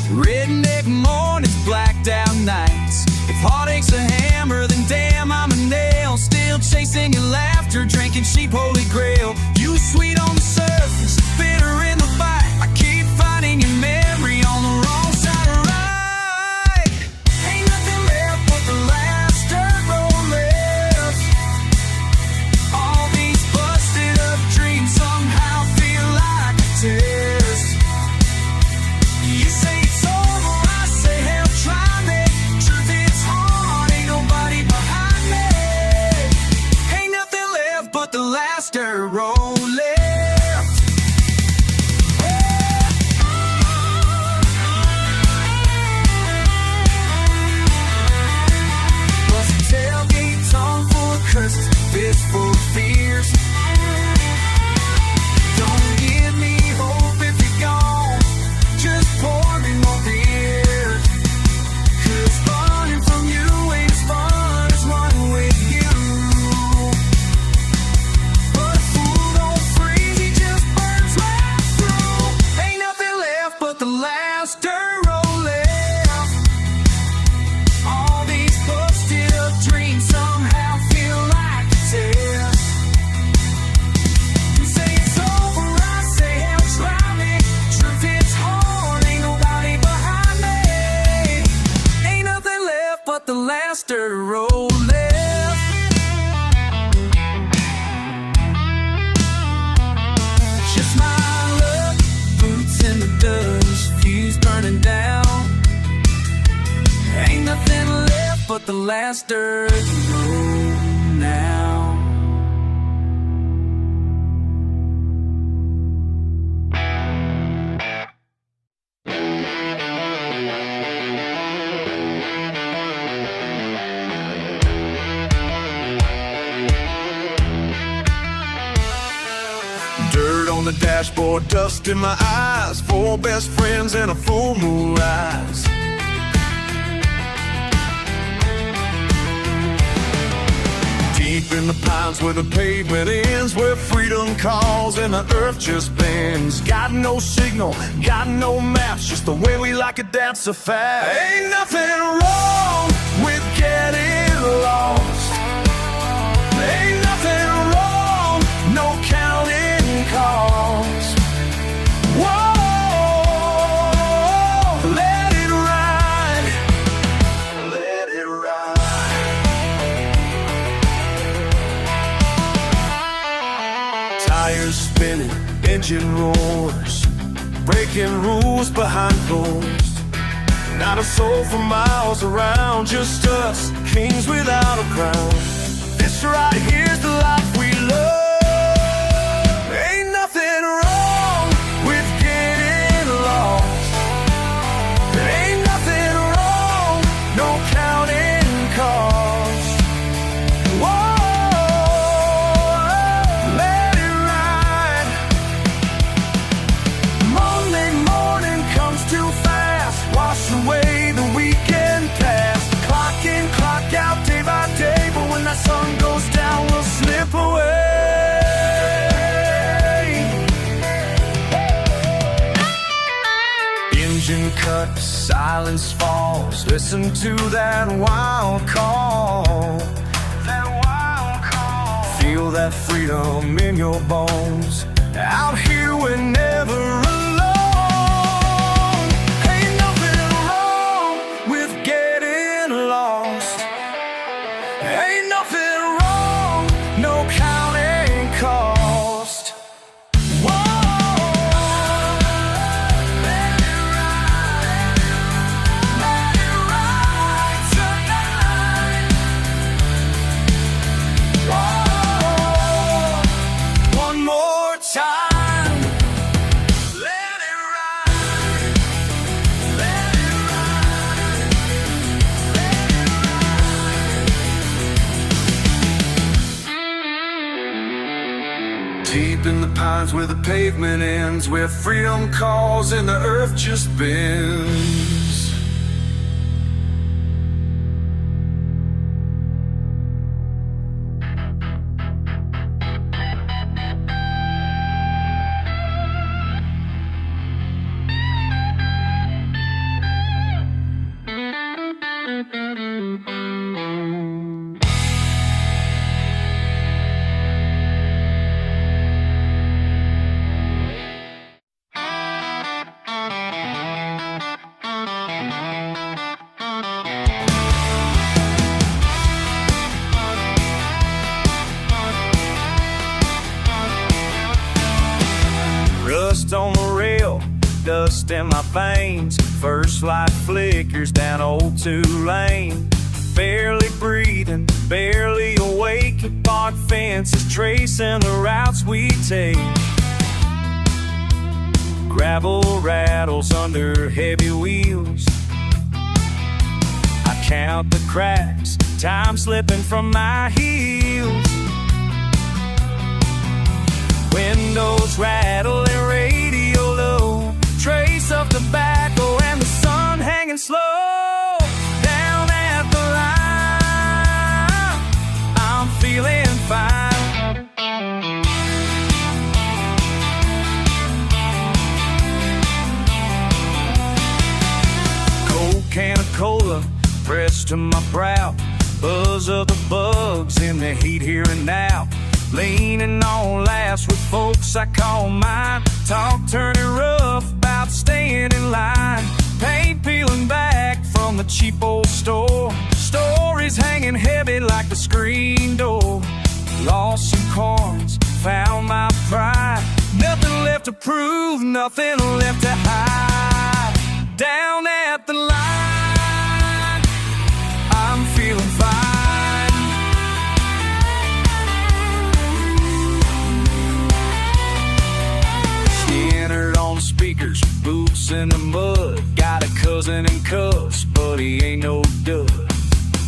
Redneck mornings, blacked out nights. If heartache's a hammer, then damn, I'm a nail. Still chasing your laughter, drinking cheap holy grail. You sweet on the surface, bitter in the bite. I keep finding your memory on the wrong side of right. Ain't nothing left but the last dirt road left. All these busted up dreams somehow feel like a test. You say it's over, I say hell, try me. Truth, it's hard, ain't nobody behind me. Ain't nothing left but the last dirt road left. Bust a tailgate, tongue full of curses, fist full of fears. Don't give me hope if you're gone, just pour me more beer. 'Cause running from you ain't as fun as running with you. But a fool don't freeze, he just burns right through. Ain't nothing left but the last dirt road left. All these busted up dreams somehow feel like a test. You say it's over, I say hell, try me. Truth, it's hard, ain't nobody behind me. Ain't nothing left but the last dirt road left. Just my luck, boots in the dust, fuse burning down. Ain't nothing left but the last dirt road now. Dirt on the dashboard, dust in my eyes. 4 best friends and a full moon rise. Deep in the pines where the pavement ends, where freedom calls and the earth just bends. Got no signal, got no maps, just the way we like it, that's a fact. Ain't nothing wrong with getting lost. Ain't nothing wrong, no counting cost. Whoa, let it ride, let it ride. Tires spinning, engine roars, breaking rules behind doors. Not a soul for miles around, just us, kings without a crown. This right here's the life we love. Ain't nothing wrong with getting lost. Ain't nothing wrong, no counting cost. Whoa, let it ride. Monday morning comes too fast, wash away the weekend past. Clock in, clock out, day by day, but when that sun goes down, we'll slip away. Engine cut, silence falls. Listen to that wild call. That wild call. Feel that freedom in your bones. Out here we're never alone. Ain't nothing wrong with getting lost. Ain't nothing wrong, no counting cost. Whoa, let it ride, let it ride tonight. Whoa, one more time. Let it ride, let it ride, let it ride. Deep in the pines where the pavement ends, where freedom calls and the earth just bends. rust on the rail, dust in my veins. First light flickers down old 2-lane. Barely breathing, barely awake. Park fences tracing the routes we take. Gravel rattles under heavy wheels. I count the cracks, time slipping from my heels. Windows rattling, radio low, trace of tobacco and the sun hanging slow. Down at the line, I'm feeling fine. Cold can of cola pressed to my brow, buzz of the bugs in the heat here and now. Leaning on laughs with folks I call mine. Talk turning rough about staying in line. Paint peeling back from the cheap old store. Stories hanging heavy like the screen door. Lost some coins, found my pride. Nothing left to prove, nothing left to hide. Down at the line, I'm feeling fine. Skynyrd on speakers, boots in the mud. Got a cousin in cuffs, but he ain't no dud.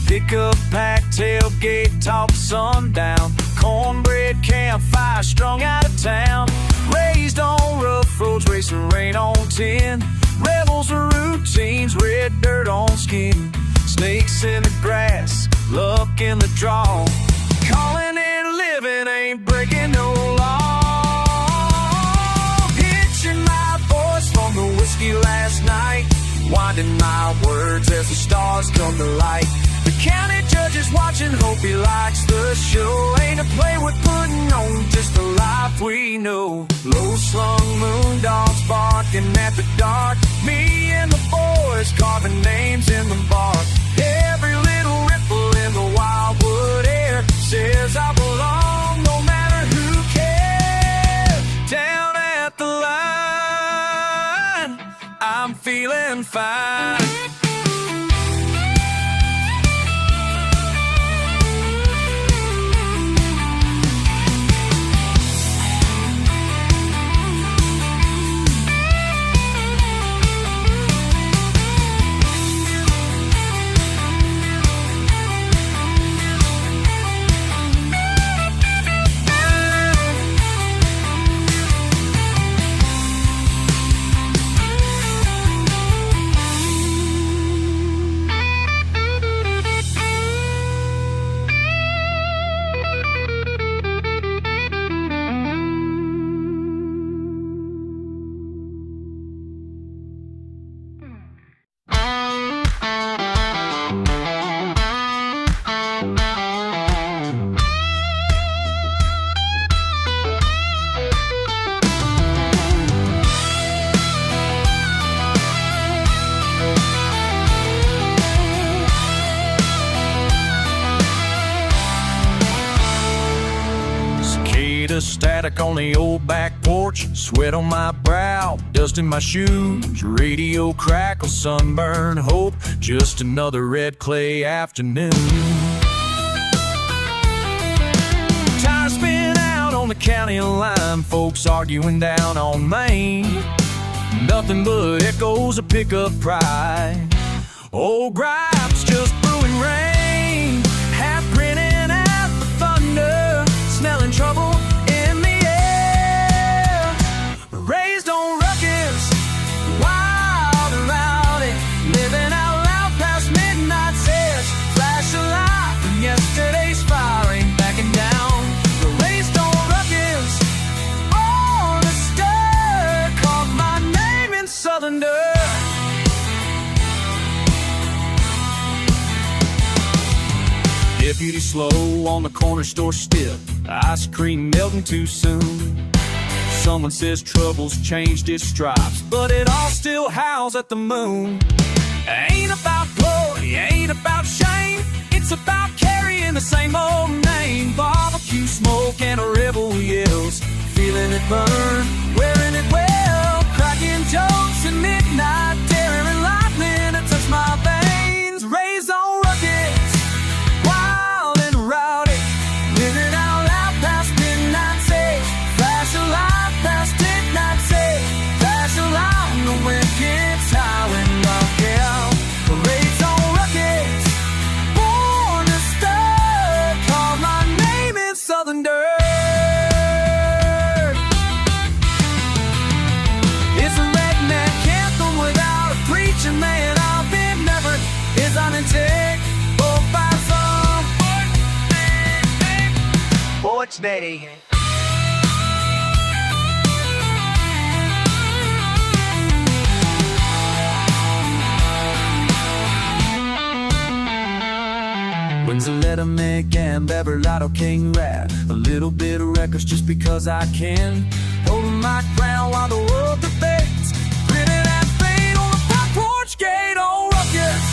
Pickup pack, tailgate, talk sundown. Cornbread campfire, strung out of town. Raised on rough roads, racing rain on tin. Rebels are routines, red dirt on skin. Snakes in the grass, luck in the draw. Calling it living, ain't breaking no law. Pitching my voice from the whiskey last night. Winding my words as the stars come to light. The county judge is watching, hope he likes the show. Ain't a play we're putting on, just a life we know. Low slung moon dogs barking at the dark. Me and the boys carving names in the bark. Every little ripple in the wildwood air says I belong, no matter who cares. Down at the line, I'm feeling fine. Static on the old back porch, sweat on my brow, dust in my shoes, radio crackle, sunburn, hope, just another red clay afternoon. Tires spin out on the county line, folks arguing down on Main. Nothing but echoes of pickup pride. Old gripes just brewing rain, half grinning at the thunder, smelling trouble in the air. Raised on ruckus, wild and rowdy, living out loud past midnight sets. Flash of light from yesterday's fire ain't backing down. Raised on ruckus, on a stir, called my name in southern dirt. Deputy slow on the corner store step, ice cream melting too soon. Someone says trouble's changed its stripes, but it all still howls at the moon. Ain't about glory, ain't about shame, it's about carrying the same old name. Barbecue smoke and a rebel yells, feeling it burn, wearing it well. next day. When's a Letterman and Backroad King Rat? A little bit of records just because I can. Holding my ground while the world debates. Grinning and fade on the front porch gate. On ruckus,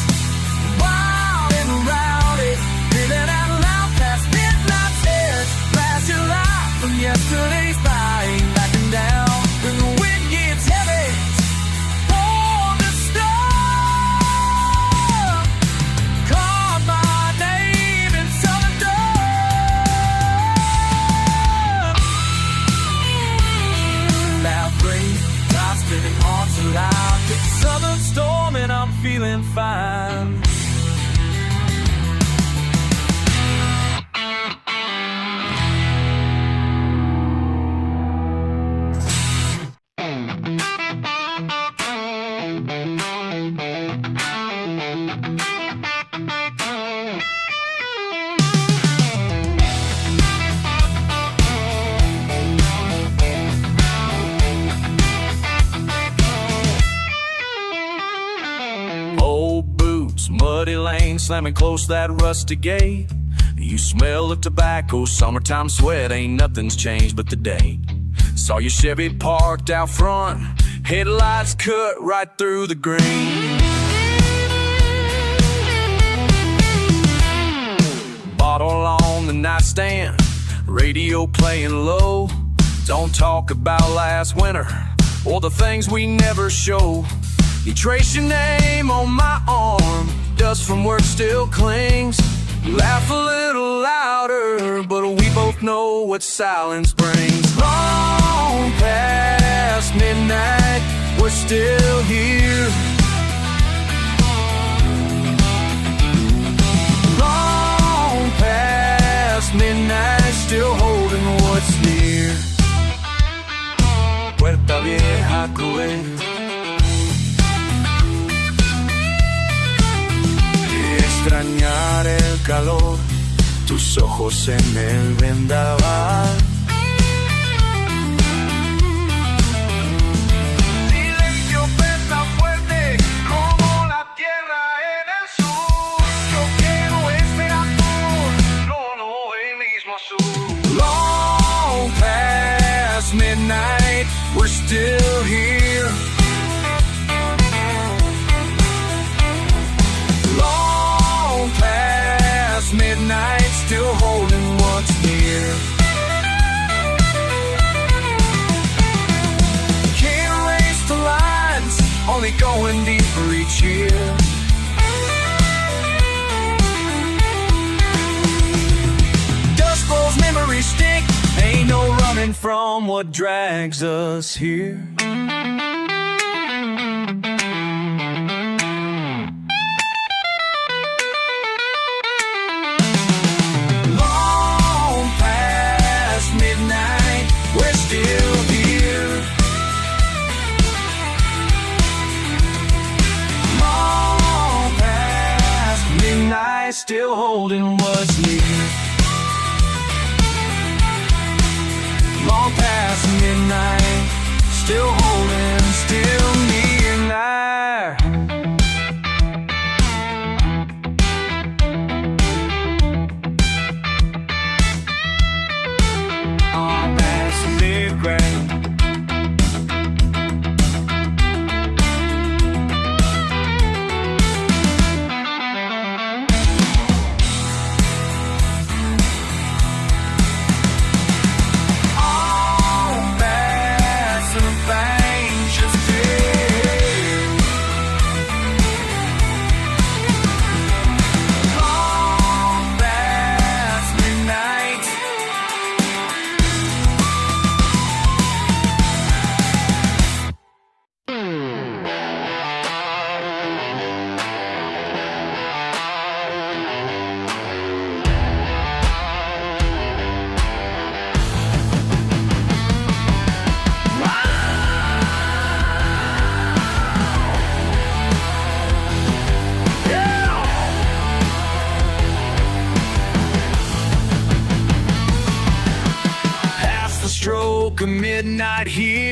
wild and rowdy. Feeling out loud past midnight's edge. Flash your light from yesterday's fire. Ain't backing down when the wind gets heavy. On the storm. Call my name in southern dub. Loud rain, time spinning hearts alive. It's a southern storm and I'm feeling fine. Old boots, muddy lane, slamming close that rusty gate. You smell of tobacco, summertime sweat, ain't nothing's changed but the date. Saw your Chevy parked out front, headlights cut right through the green. Bottle on the nightstand, radio playing low. Don't talk about last winter or the things we never show. You trace your name on my arm, dust from work still clings. Laugh a little louder, but we both know what silence brings. Long past midnight, we're still here. Long past midnight, still holding what's near. Puerta vieja cruel. Extrañar el calor, tus ojos en el vendaval. Silencio pesa fuerte como la tierra en el sur. Yo quiero esperanzar, no el mismo azul. Long past midnight, we're still here. Midnight, still holding what's near. Can't erase the lines, only going deeper each year. Dust Bowl's memories stink, ain't no running from what drags us here. Still holding what's near. Long past midnight, still holding, still near. On past midnight. Back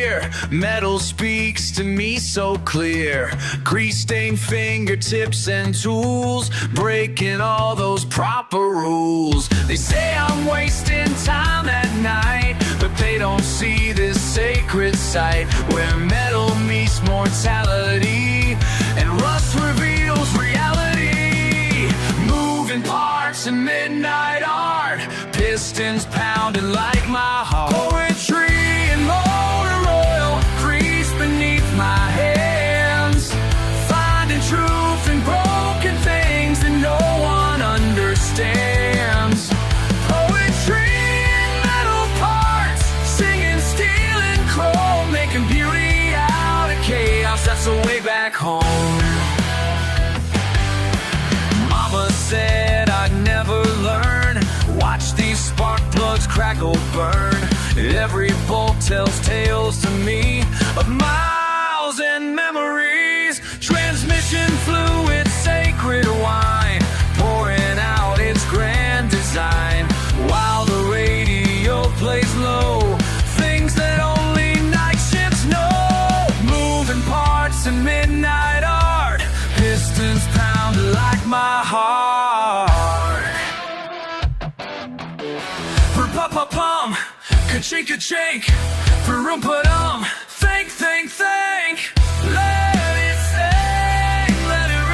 here. Metal speaks to me so clear. Grease-stained fingertips and tools, breaking all those proper rules. They say I'm wasting time at night, but they don't see this sacred site where metal meets mortality and rust reveals reality. Moving parts and midnight art, pistons pounding like my heart. Poetry and motor oil, grease beneath my hands, finding truth in broken things that no one understands. Poetry in metal parts, singing steel and chrome, making beauty out of chaos. That's the way back home. Mama said I'd never learn. Watch these spark plugs crackle, burn. Every bolt tells tales to me of miles and memories. Transmission fluid, sacred wine, pouring out its grand design, while the radio plays low things that only night shifts know. Moving parts and midnight art, pistons pound like my heart. Pum, ka-chink, ka-chink, for pa-dum, think, think, think. Let it sing, let it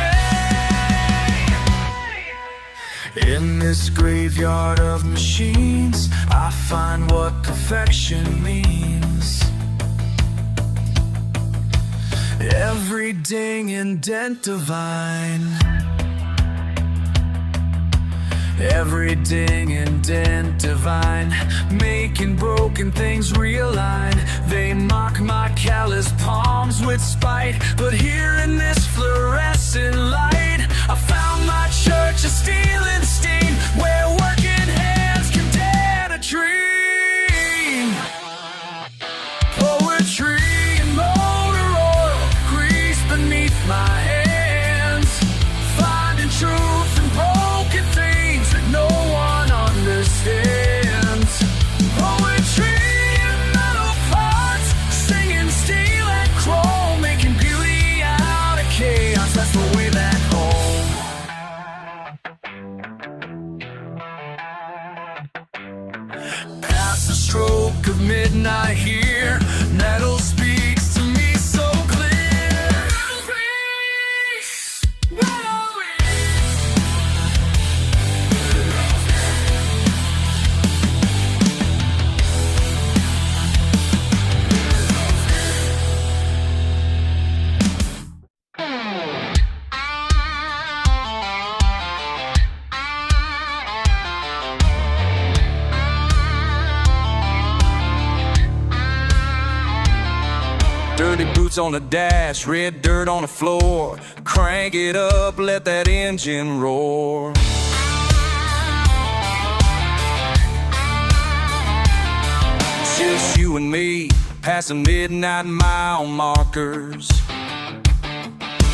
rain. In this graveyard of machines, I find what perfection means. Every ding and dent divine, every ding and dent divine, making broken things realign. They mock my callous palms with spite, but here in this fluorescent light, I found my church of steel and steam, where working hands can dare to dream. Poetry and motor oil, grease beneath my hands, finding truth in broken things that no one understands. Poetry in metal parts, singing steel and chrome, making beauty out of chaos. That's the way back home. Past the stroke of midnight here, metal speaks to me so clear. Metal speaks, metal dirty boots on the dash, red dirt on the floor. Crank it up, let that engine roar. Just you and me, past the midnight mile markers.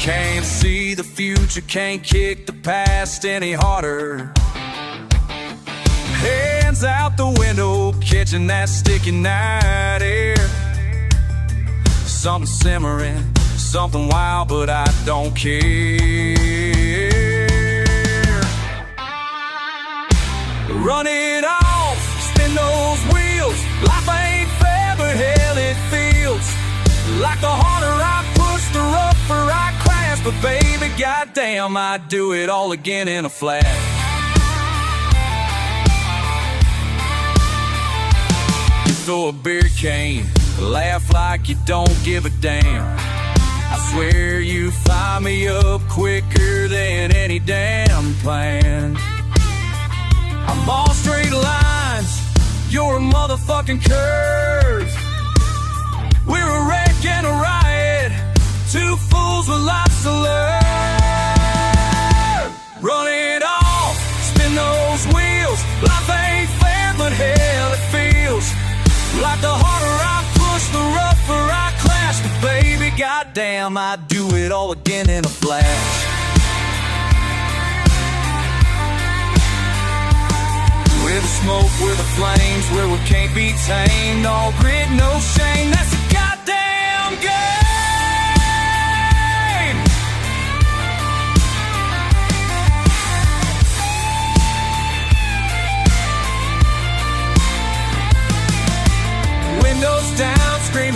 Can't see the future, can't kick the past any harder. Hands out the window, catching that sticky night air. Something simmering, something wild, but I don't care. Run it off, spin those wheels. Life ain't fair, but hell it feels like the harder I push, the rougher I crash. But baby, goddamn, I'd do it all again in a flash. You throw a beer can, laugh like you don't give a damn. I swear you fire me up quicker than any damn plan. I'm all straight lines, you're a motherfucking curve. We're a wreck and a riot, two fools with lots to learn. Run it off, spin those wheels. Life ain't fair, but hell it feels like the harder I push, the rougher I clash. But baby, goddamn, I'd do it all again in a flash. We're the smoke, we're the flames, where we can't be tamed. All grit, no shame, that's a goddamn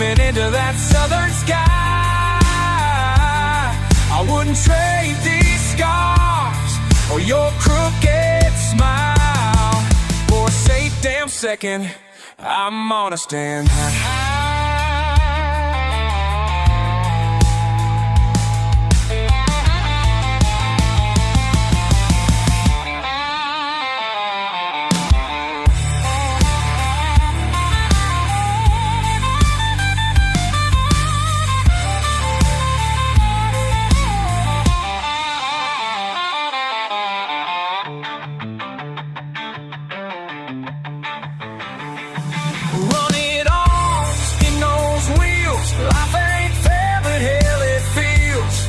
screaming into that southern sky. I wouldn't trade these scars or your crooked smile for a safe damn second. I'm gonna stand high. Run it on, spin those wheels. Life ain't fair, but hell it feels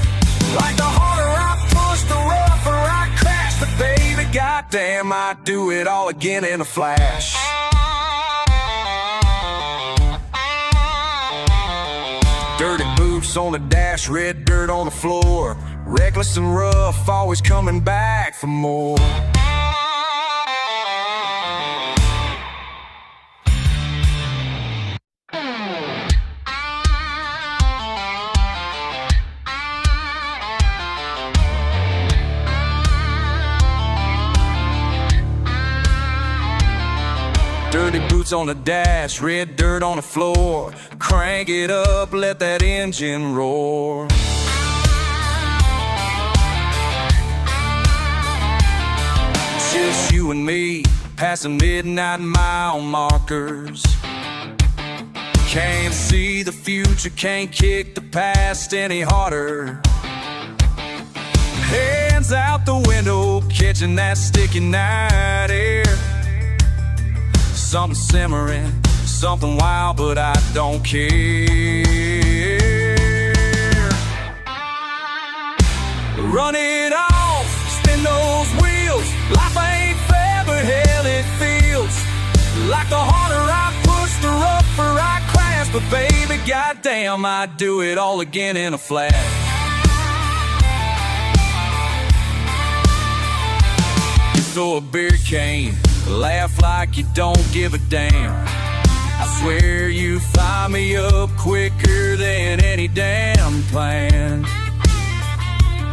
like the harder I push, the rougher I crash. But baby, goddamn, I do it all again in a flash. Dirty boots on the dash, red dirt on the floor. Reckless and rough, always coming back for more. Dirty boots on the dash, red dirt on the floor. Crank it up, let that engine roar. Just you and me, passing midnight mile markers. Can't see the future, can't kick the past any harder. Hands out the window, catching that sticky night air. Something simmering, something wild, but I don't care. Run it off, spin those wheels. Life ain't fair, but hell it feels like the harder I push, the rougher I crash. But baby, goddamn, I do it all again in a flash. You throw a beer cane, laugh like you don't give a damn. I swear you fire me up quicker than any damn plan.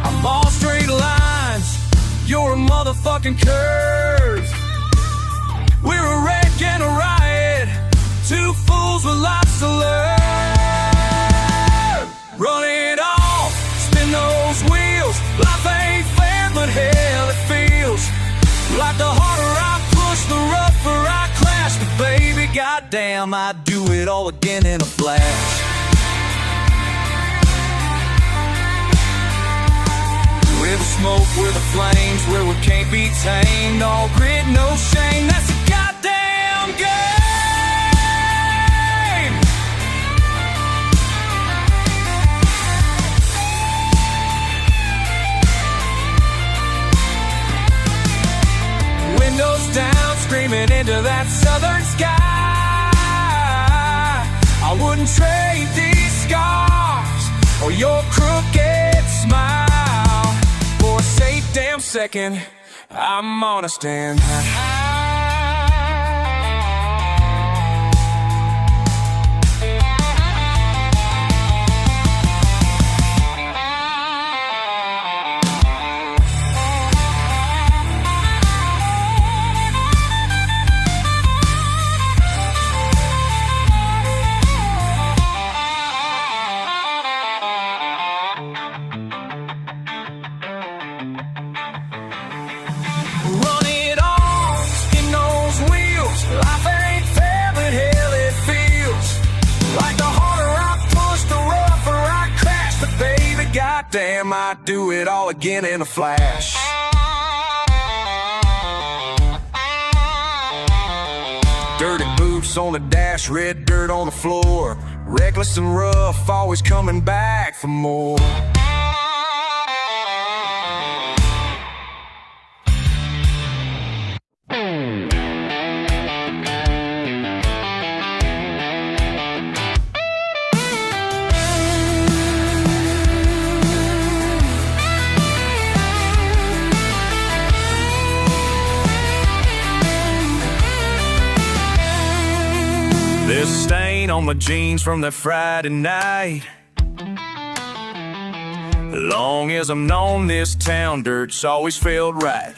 I'm all straight lines, you're a motherfucking curve. We're a wreck and a riot, two fools with lots to learn. Run it off, spin those wheels. Life ain't fair, but hell it feels like the harder I push, the rougher I crash. But baby, goddamn, I do it all again in a flash. We're the smoke, we're the flames, where we can't be tamed. All grit, no shame, that's a goddamn game. Windows down, screaming into that southern sky. I wouldn't trade these scars or your crooked smile for a safe damn second. I'm gonna stand high. Run it on, spin those wheels. Life ain't fair, but hell it feels like the harder I push, the rougher I crash. But baby, goddamn, I do it all again in a flash. Dirty boots on the dash, red dirt on the floor. Reckless and rough, always coming back for more. This stain on on my jeans from that Friday night. Long as I'm known this town, dirt's always felt right.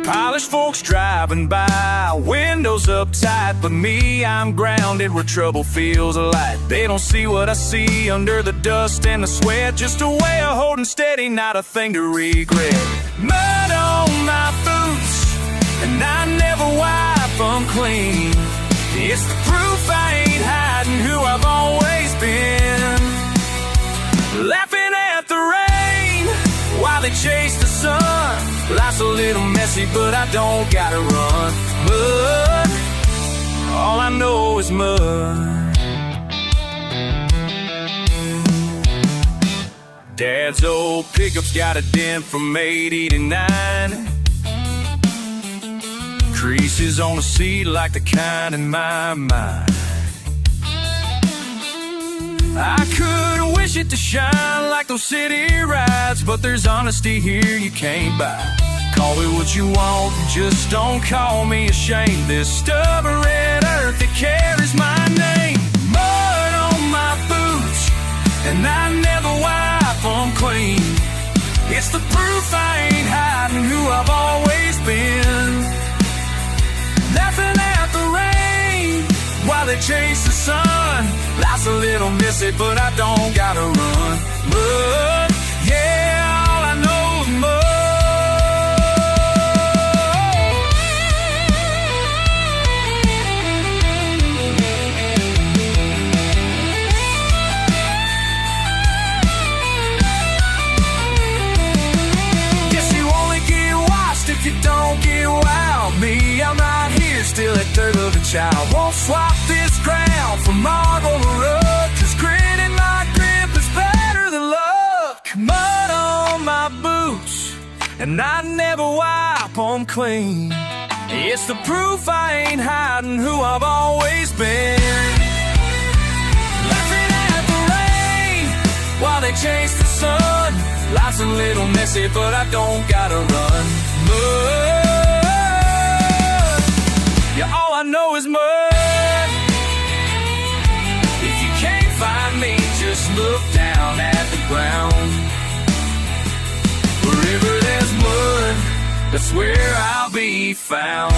Polished folks driving by, windows up tight, but me, I'm grounded where trouble feels light. They don't see what I see under the dust and the sweat, just a way of holding steady, not a thing to regret. Mud on my boots, and I never wipe them clean. It's the proof I ain't hiding who I've always been. Laughing at the rain while they chase the sun. Life's a little messy, but I don't gotta run. Mud, all I know is mud. Dad's old pickup's got a dent from 80 to 9. Creases on the seat like the kind in my mind. I could wish it to shine like those city rides, but there's honesty here you can't buy. Call it what you want, just don't call me ashamed. This stubborn red earth that carries my name. Mud on my boots, and I never wipe them clean. It's the proof I ain't hiding who I've always been. Laughing at the rain while they chase the sun. Life's a little messy, but I don't gotta run. Mud, yeah, all I know is mud. Guess you only get washed if you don't get wild. Me, I'm right here, still at third of a child. Won't swap this crown for marble or rug, 'cause grit in my grip is better than love. Mud on my boots, and I never wipe them clean. It's the proof I ain't hiding who I've always been. Laughing at the rain while they chase the sun. Life's a little messy, but I don't gotta run. Mud, yeah, all I know is mud. If you can't find me, just look down at the ground. Wherever there's mud, that's where I'll be found.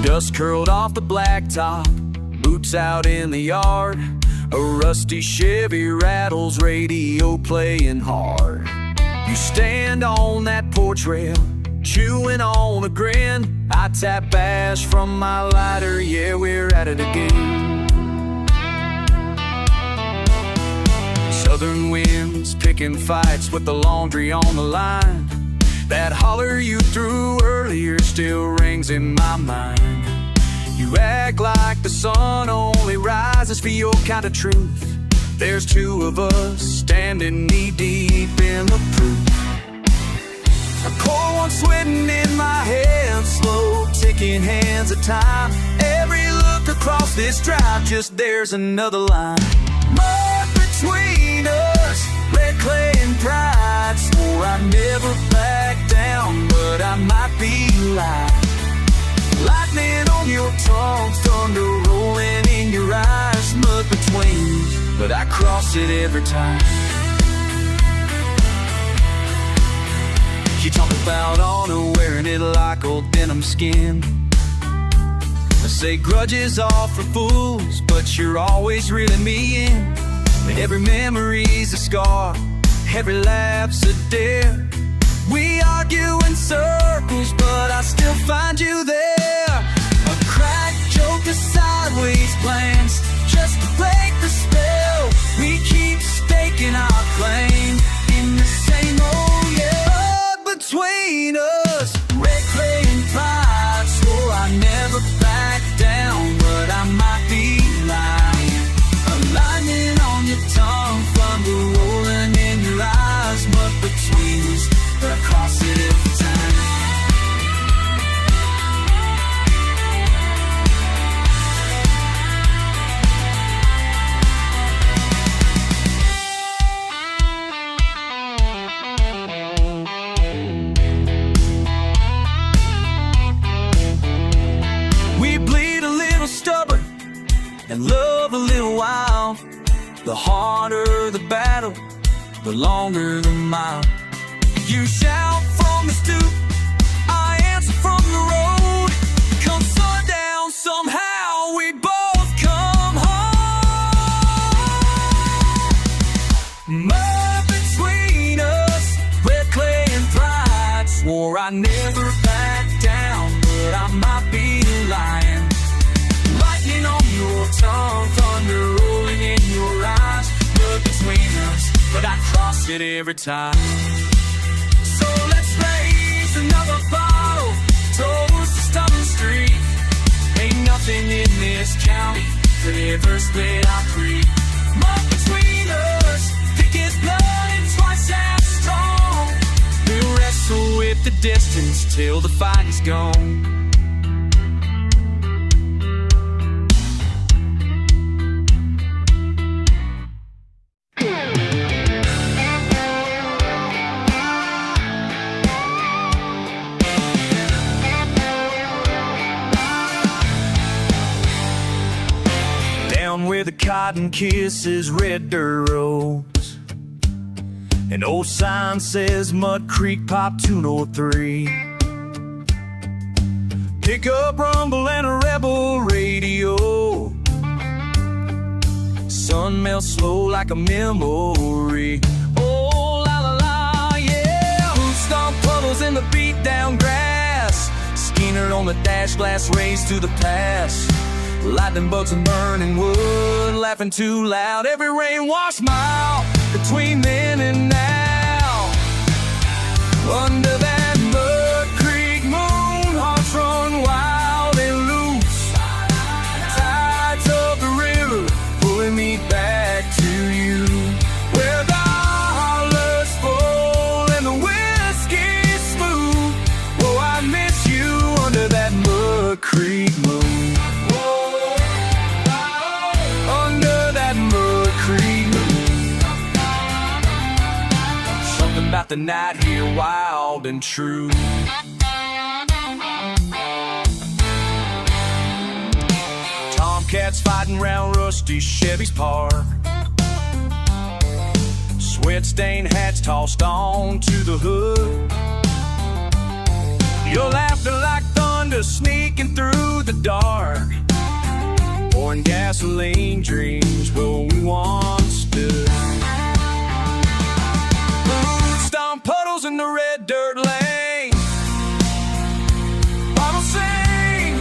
Dust curled off the blacktop, boots out in the yard. A rusty Chevy rattles, radio playing hard. You stand on that porch rail, chewing on a grin. I tap ash from my lighter, yeah, we're at it again. Southern winds picking fights with the laundry on the line. That holler you threw earlier still rings in my mind. You act like the sun only rises for your kind of truth. There's two of us standing knee-deep in the proof. A cold one sweating in my head, slow ticking hands of time. Every look across this drive, just there's another line. Mud between us, red clay and pride. Swore I'd never back down, but I might be lying. Lightning on your tongue, thunder rolling in your eyes. Mud between us, but I cross it every time. You talk about honor, wearing it like old denim skin. I say grudges are for fools, but you're always reeling me in. Every memory's a scar, every laugh's a dare. We argue in circles, but I still find you there. A crack joke, a sideways glance, just to break the spell. We keep staking our claim in the same old, yeah. Mud between us, red clay and pride. Swore I never back down, but I might be lying. A lightning on your tongue, thunder rolling in your eyes. Mud between us, but across The harder the battle, the longer the mile. You shout from the stoop, I answer from the road. Come sundown, somehow we both come home. Mud between us, red clay and pride. Swore I'd never back down, but I might be lying. Lightning on your tongue, thunder rolling in your eyes. Mud between us, but I cross it every time. So let's raise another bottle, toast the stubborn streak. Ain't nothing in this county could ever split our creek. Mud between us, thick as blood and twice as strong. We'll wrestle with the distance till the fight is gone. Where the cotton kisses red dirt roads, an old sign says Mud Creek Pop 203. Pickup rumble and a rebel radio. Sun melts slow like a memory. Oh la la la, yeah. Boot stomp puddles in the beat down grass. Skynyrd on the dash glass race to the pass. Lightning bugs and burning wood, laughing too loud. Every rain-washed mile between then and now. Under that Mud Creek moon, hearts run wild and loose. Tides of the river pulling me back to you, where the hollers full and the whiskey's smooth. Oh, I miss you under that Mud Creek moon. About the night here, wild and true. Tomcats fighting round rusty Chevy's park. Sweat-stained hats tossed on to the hood. Your laughter like thunder sneaking through the dark. Pouring gasoline dreams where we once stood. Puddles in the red dirt lane. Bottles sing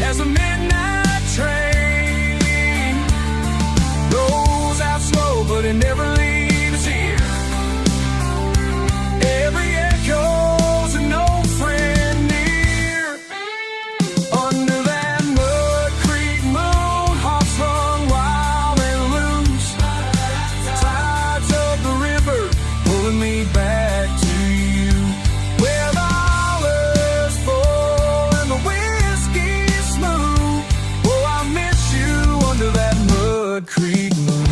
as a midnight train rolls out slow, but it never leaves here. Every echo's an old friend near. Under that Mud Creek moon, hearts run wild and loose. Tides of the river pulling me back. Creek moon.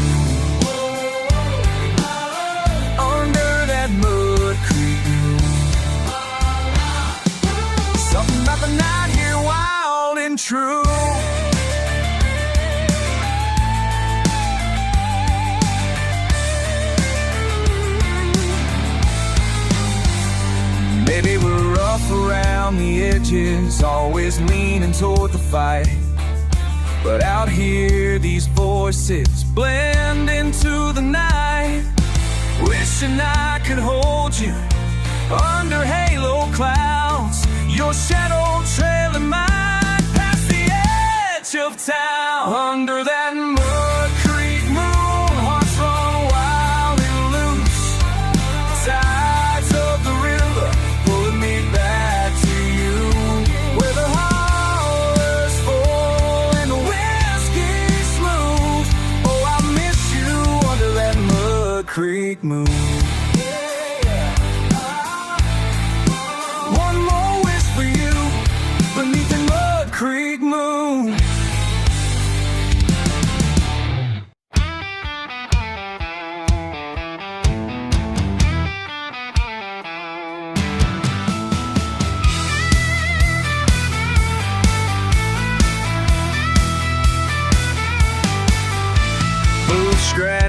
Under that Mud Creek moon. Something about the night here, wild and true. Maybe we're rough around the edges, always leaning toward the fight. But out here, these voices blend into the night. Wishing I could hold you under halo clouds. Your shadow trailing mine past the edge of town. Under that Mud Creek moon, hearts run wild and loose. Tides of the river pulling me back to you, where the Creek moon. One more wish for you beneath the Mud Creek moon.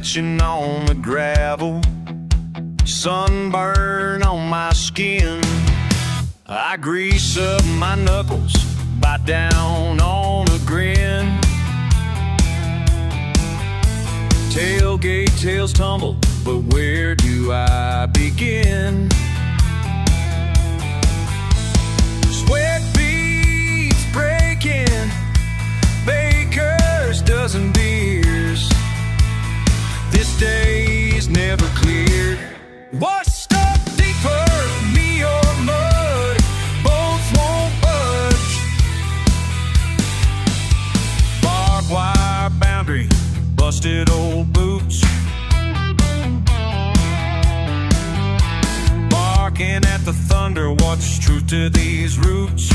scratching on the gravel, sunburn on my skin. I grease up my knuckles, bite down on a grin. Tailgate tails tumble, but where do I begin? Sweat beads breaking, Baker's dozen beers. This day's never clear. What's stuck deeper, me or mud? Both won't budge. Barbed wire boundary, busted old boots, barking at the thunder. What's truth to these roots?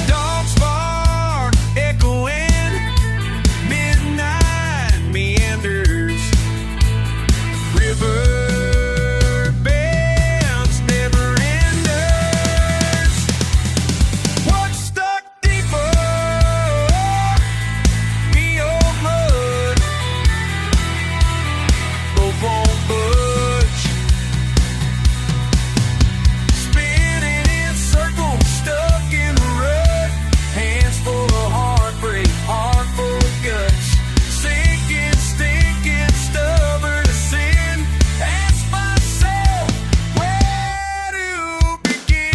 Dogs bark, echoing, midnight meanders, river bends, never enders. What's stuck deeper, me or mud? Both won't budge. Spinning in circles, stuck in a rut. Hands full of heartbreak, heart full of guts. Sinking, stinking, stubborn to sin. Ask myself, where to begin?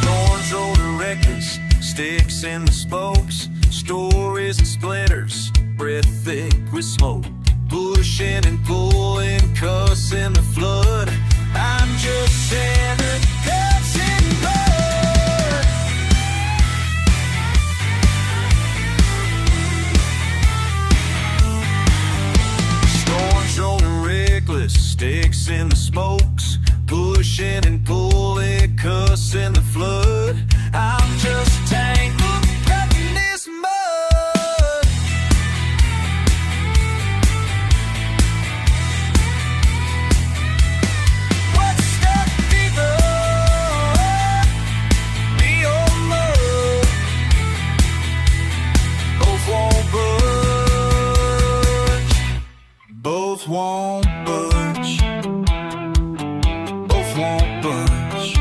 Storms over wreckage, sticks in the spokes, stories and splinters, breath thick with smoke, pushing and pulling, cussing the flood. I'm just sanding cuts in blood. Storms rolling reckless, sticks in the smokes, pushing and pulling, cussing the flood. I'm just tangled up in this mud. What's stuck deeper, me or mud? Both won't budge. Both won't budge. Both won't budge.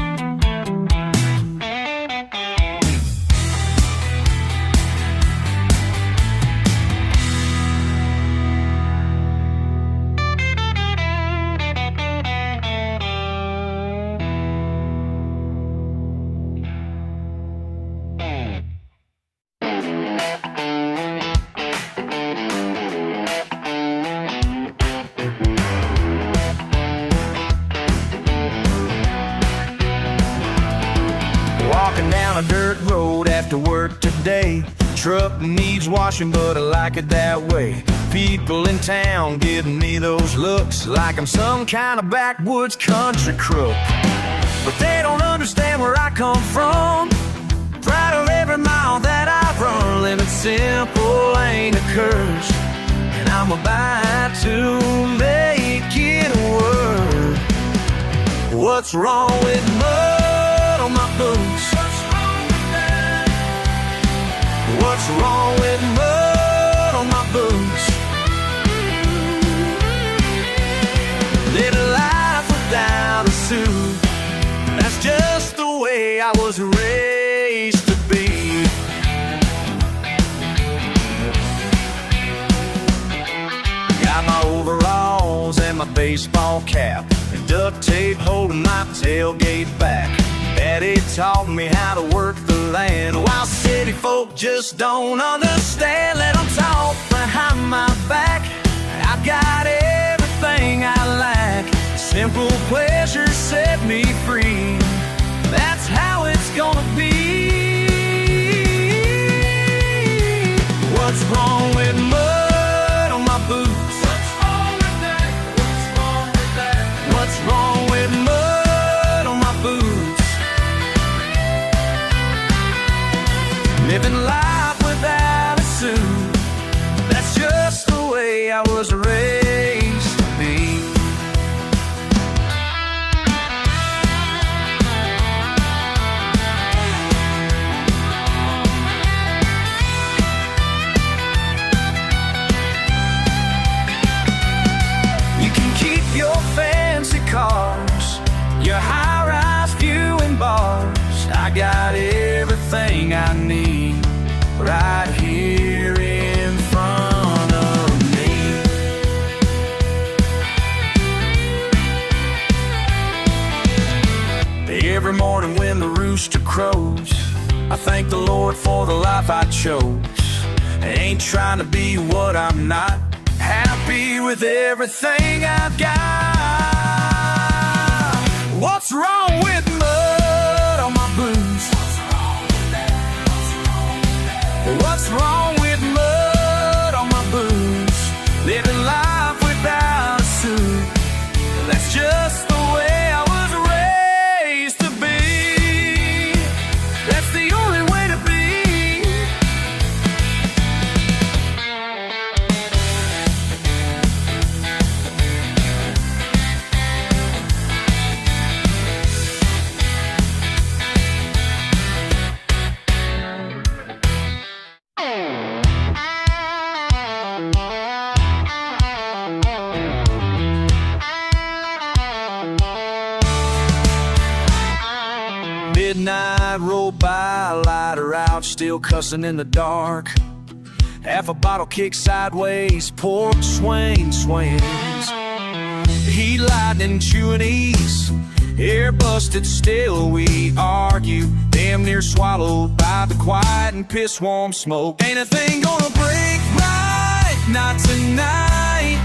Walking down a dirt road after work today. Truck needs washing, but I like it that way. People in town giving me those looks like I'm some kind of backwoods country crook. But they don't understand where I come from. Proud of every mile that I've run. Living simple ain't a curse, and I'm about to make it work. What's wrong with mud on my boots? What's wrong with mud on my boots? Living life without a suit, that's just the way I was raised to be. Got my overalls and my baseball cap, and duct tape holding my tailgate back. Daddy taught me how to work the land, while city folk just don't understand. Let them talk behind my back. I've got everything I lack. Simple pleasures set me free. That's how it's gonna be. What's wrong with mud on my boots? What's wrong with that? What's wrong with that? What's wrong with mud on my boots? Living life without a suit, that's just the way I was raised to be. short for the life I chose. I ain't trying to be what I'm not. Happy with everything I've got. What's wrong with mud on my boots? What's wrong with mud on my boots? Living life without a suit. That's just the way I was raised to be. That's the only way to be. Midnight rolled by, lighter out, still cussing in the dark. Half a bottle kicked sideways, pork swings. Heat lightning chewing ease, air busted still we argue. Damn near swallowed by the quiet and piss warm smoke. Ain't a thing gonna break right, not tonight.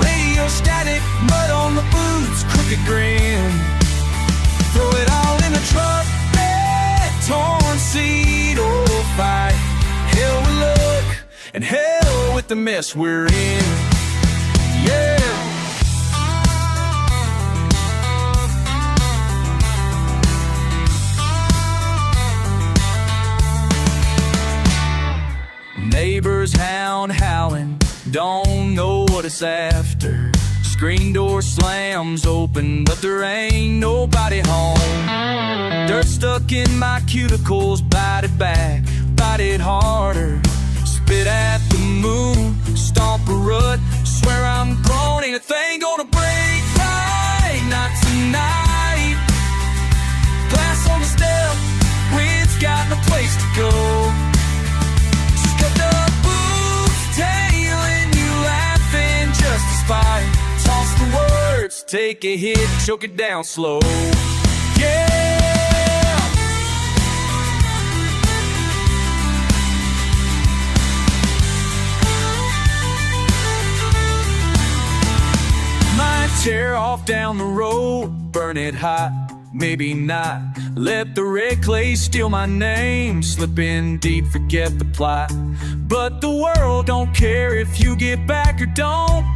Radio static, mud on the boots, crooked grin. Throw it all in the truck bed, torn seat or fight. Hell with luck and hell with the mess we're in. Yeah. Neighbors hound howling, don't know what it's after. Screen door slams open, but there ain't nobody home. Dirt stuck in my cuticles, bite it back, bite it harder. Spit at the moon, stomp a rut, swear I'm grown. Ain't a thing gonna break right, not tonight. Glass on the step, wind's got no place to go. Just cut the boots, tailing you laughing just to spite. Toss the words, take a hit, choke it down slow. Yeah! Might tear off down the road, burn it hot, maybe not. Let the red clay steal my name, slip in deep, forget the plot. But the world don't care if you get back or don't.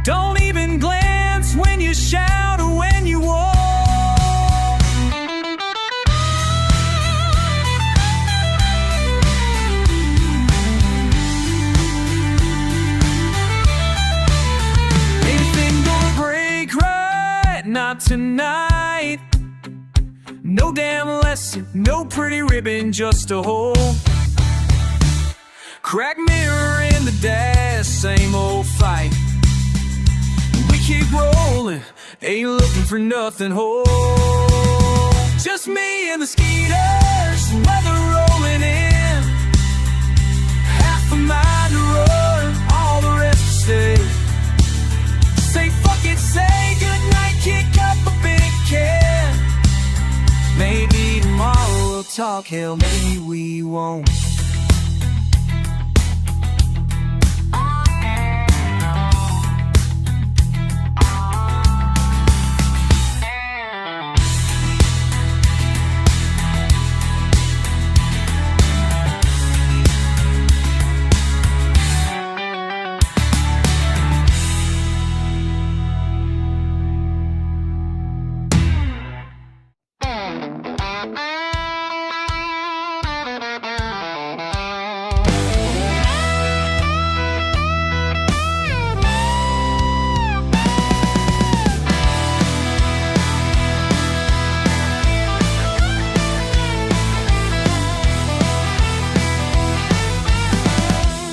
Don't even glance when you shout or when you walk. Anything gonna break right, not tonight. No damn lesson, no pretty ribbon, just a hole. Crack mirror in the dash, same old fight. Keep rolling, ain't looking for nothing whole. Just me and the Skynyrd, weather rolling in. Half a mile to run, all the rest to stay. Say fuck it, say goodnight, kick up a big can. Maybe tomorrow we'll talk, hell maybe we won't.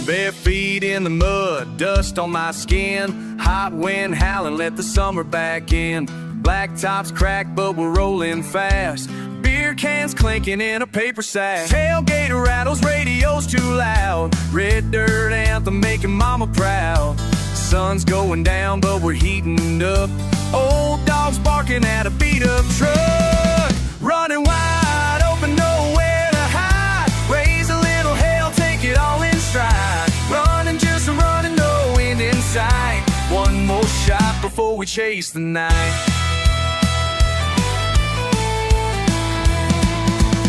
Bare feet in the mud, dust on my skin. Hot wind howling, let the summer back in. Black tops crack, but we're rolling fast. Beer cans clinking in a paper sack. Tailgate rattles, radio's too loud. Red dirt anthem making mama proud. Sun's going down, but we're heating up. Old dogs barking at a beat-up truck. Running wide open, nowhere we chase the night.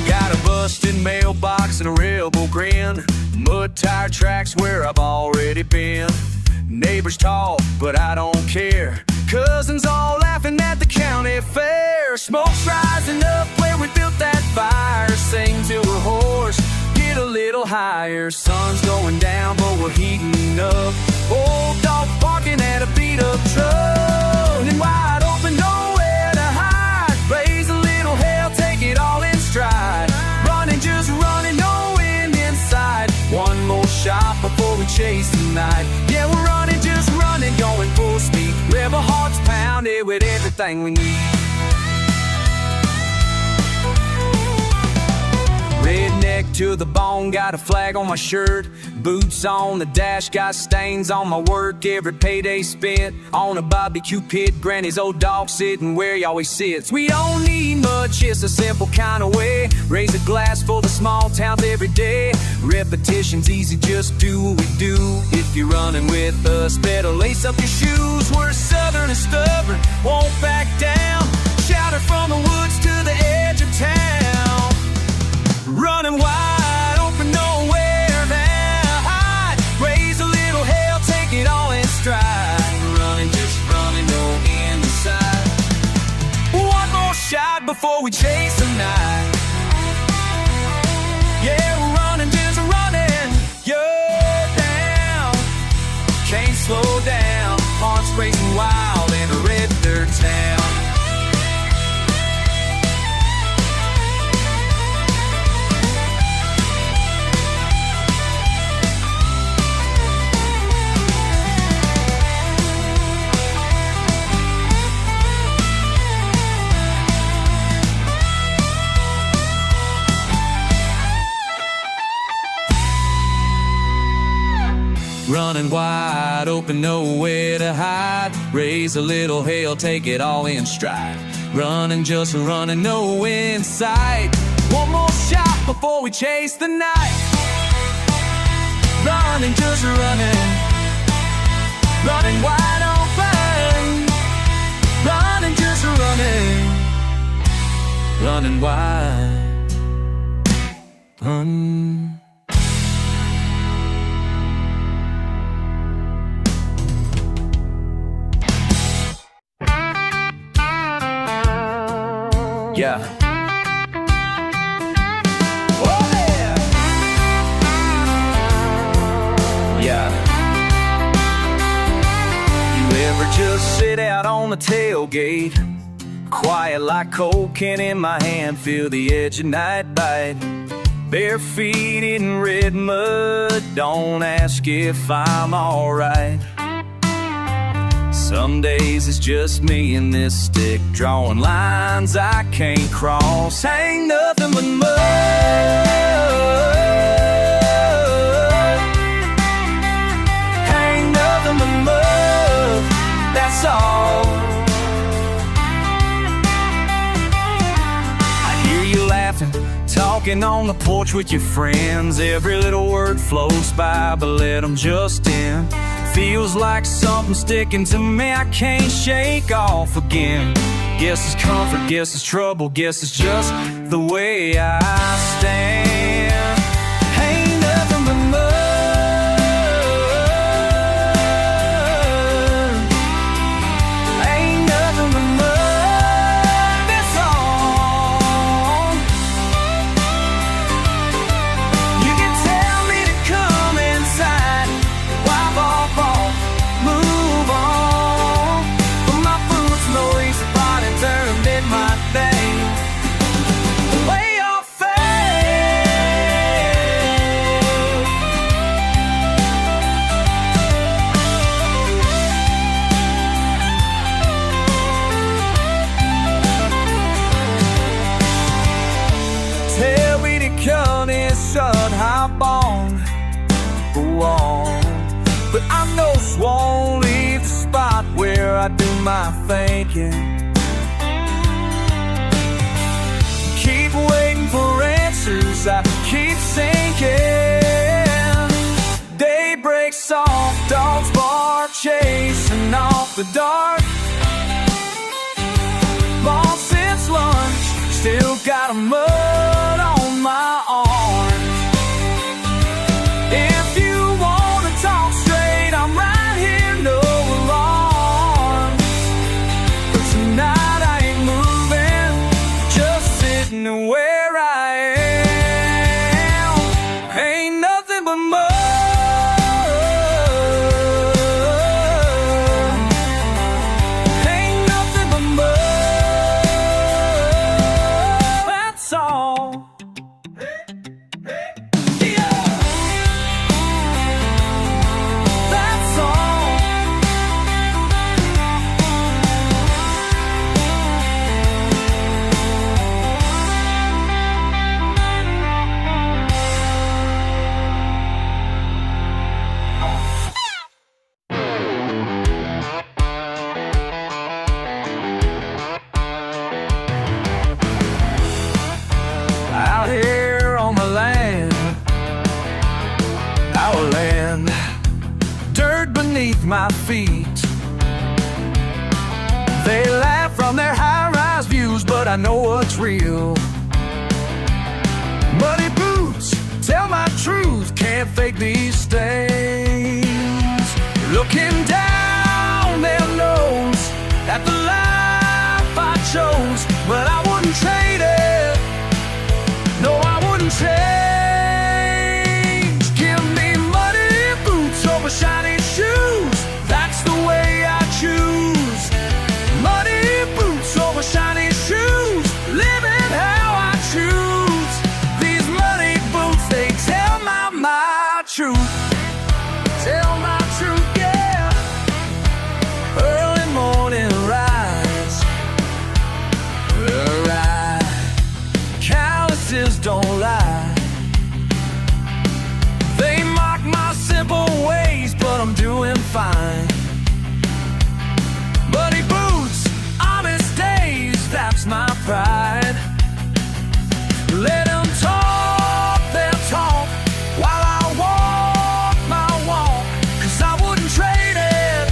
Got a busted mailbox and a rebel grin, mud tire tracks where I've already been. Neighbors talk, but I don't care. Cousins all laughing at the county fair. Smoke's rising up where we built that fire. Sing till we're hoarse, get a little higher. Sun's going down, but we're heating up. Old dog barking at a beat-up truck. And wide open, nowhere to hide. Raise a little hell, take it all in stride. Running, just running, no wind inside. One more shot before we chase the night. Yeah, we're running, just running, going full speed. Rebel hearts pounded with everything we need. Redneck to the bone, got a flag on my shirt. Boots on the dash, got stains on my work. Every payday spent on a barbecue pit. Granny's old dog sitting where he always sits. We don't need much, it's a simple kind of way. Raise a glass for the small towns every day. Repetition's easy, just do what we do. If you're running with us, better lace up your shoes. We're southern and stubborn, won't back down. Shout it from the woods to the edge of town. Running wide open, nowhere to hide. Raise a little hell, take it all in stride. Running, just running, no end in sight. One more shot before we chase the night. Yeah, we're running, just running. You're down, can't slow down. Hearts racing wild in a red dirt town. Running wide open, nowhere to hide. Raise a little hell, take it all in stride. Running, just running, no in sight. One more shot before we chase the night. Running, just running. Running wide open. Running, just running. Running wide. Run. Yeah. Oh, yeah. Yeah. You ever just sit out on the tailgate, quiet like cocaine in my hand, feel the edge of night bite. Bare feet in red mud, don't ask if I'm alright. Some days it's just me and this stick, drawing lines I can't cross. Ain't nothing but mud. Ain't nothing but mud, that's all. I hear you laughing, talking on the porch with your friends. Every little word flows by, but let them just in. Feels like something sticking to me I can't shake off again. Guess it's comfort, guess it's trouble, guess it's just the way I stand. Ain't nothing but mud. Ain't nothing but mud, that's all. You can tell me to come inside, wipe off all, move on. But my boots know he's a body turned in my thing. Way off tell me to come in, son, hop on, go on. But I know won't leave the spot where I do my thinking. Keep waiting for answers, I keep sinking. Day breaks off, dogs bark, chasing off the dark. Still got a mud on my arm. If you wanna talk straight, I'm right here, no alarm. But tonight I ain't moving, just sitting where I am. Ain't nothing but mud. Ain't nothing but mud. That's all. That's all. Out here on the land, our land, dirt beneath my feet. They laugh from their high-rise views, but I know what's real. Muddy boots, tell my truth, can't fake these stains. Looking down their nose at the life I chose, but I wouldn't trade it. No, I wouldn't change. Give me muddy boots over shiny shoes. That's the way I choose. Muddy boots over shiny shoes. Living how I choose. These muddy boots, they tell my truth. Tell my truth, yeah. Early morning rise. Alright. Calluses don't lie. They mock my simple ways, but I'm doing fine. Muddy boots, honest days, that's my pride. Let them talk their talk while I walk my walk, 'cause I wouldn't trade it.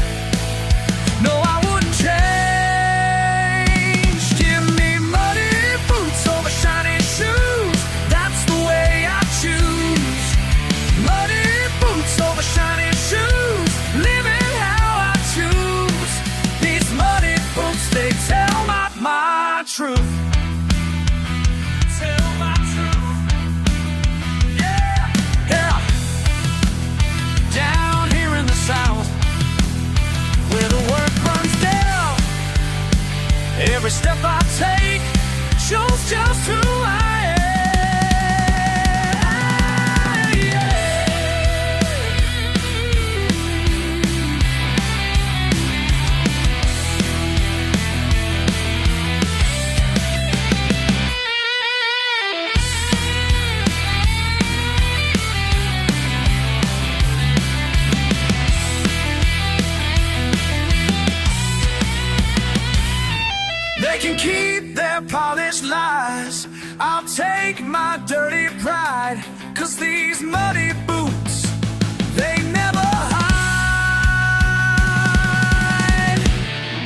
No, I wouldn't change. Give me muddy boots over shiny shoes. That's the way I choose. Muddy boots over shiny shoes. Living how I choose. These muddy boots, they tell my truth. Tell my truth. Yeah, yeah. Down here in the South, where the work runs down, every step I take shows just who I am. Yeah. They can keep their polished lies. I'll take my dirty pride, 'cause these muddy boots, they never hide.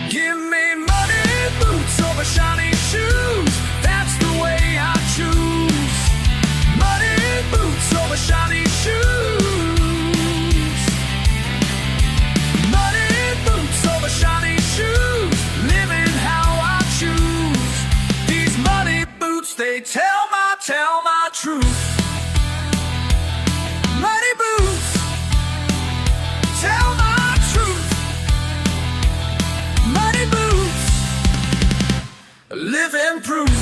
Give me muddy boots over shiny shoes. That's the way I choose. Muddy boots over shiny shoes. Muddy boots over shiny shoes. Living how I choose. These muddy boots, they tell my truth. Muddy boots, tell my truth. Muddy boots, living proof.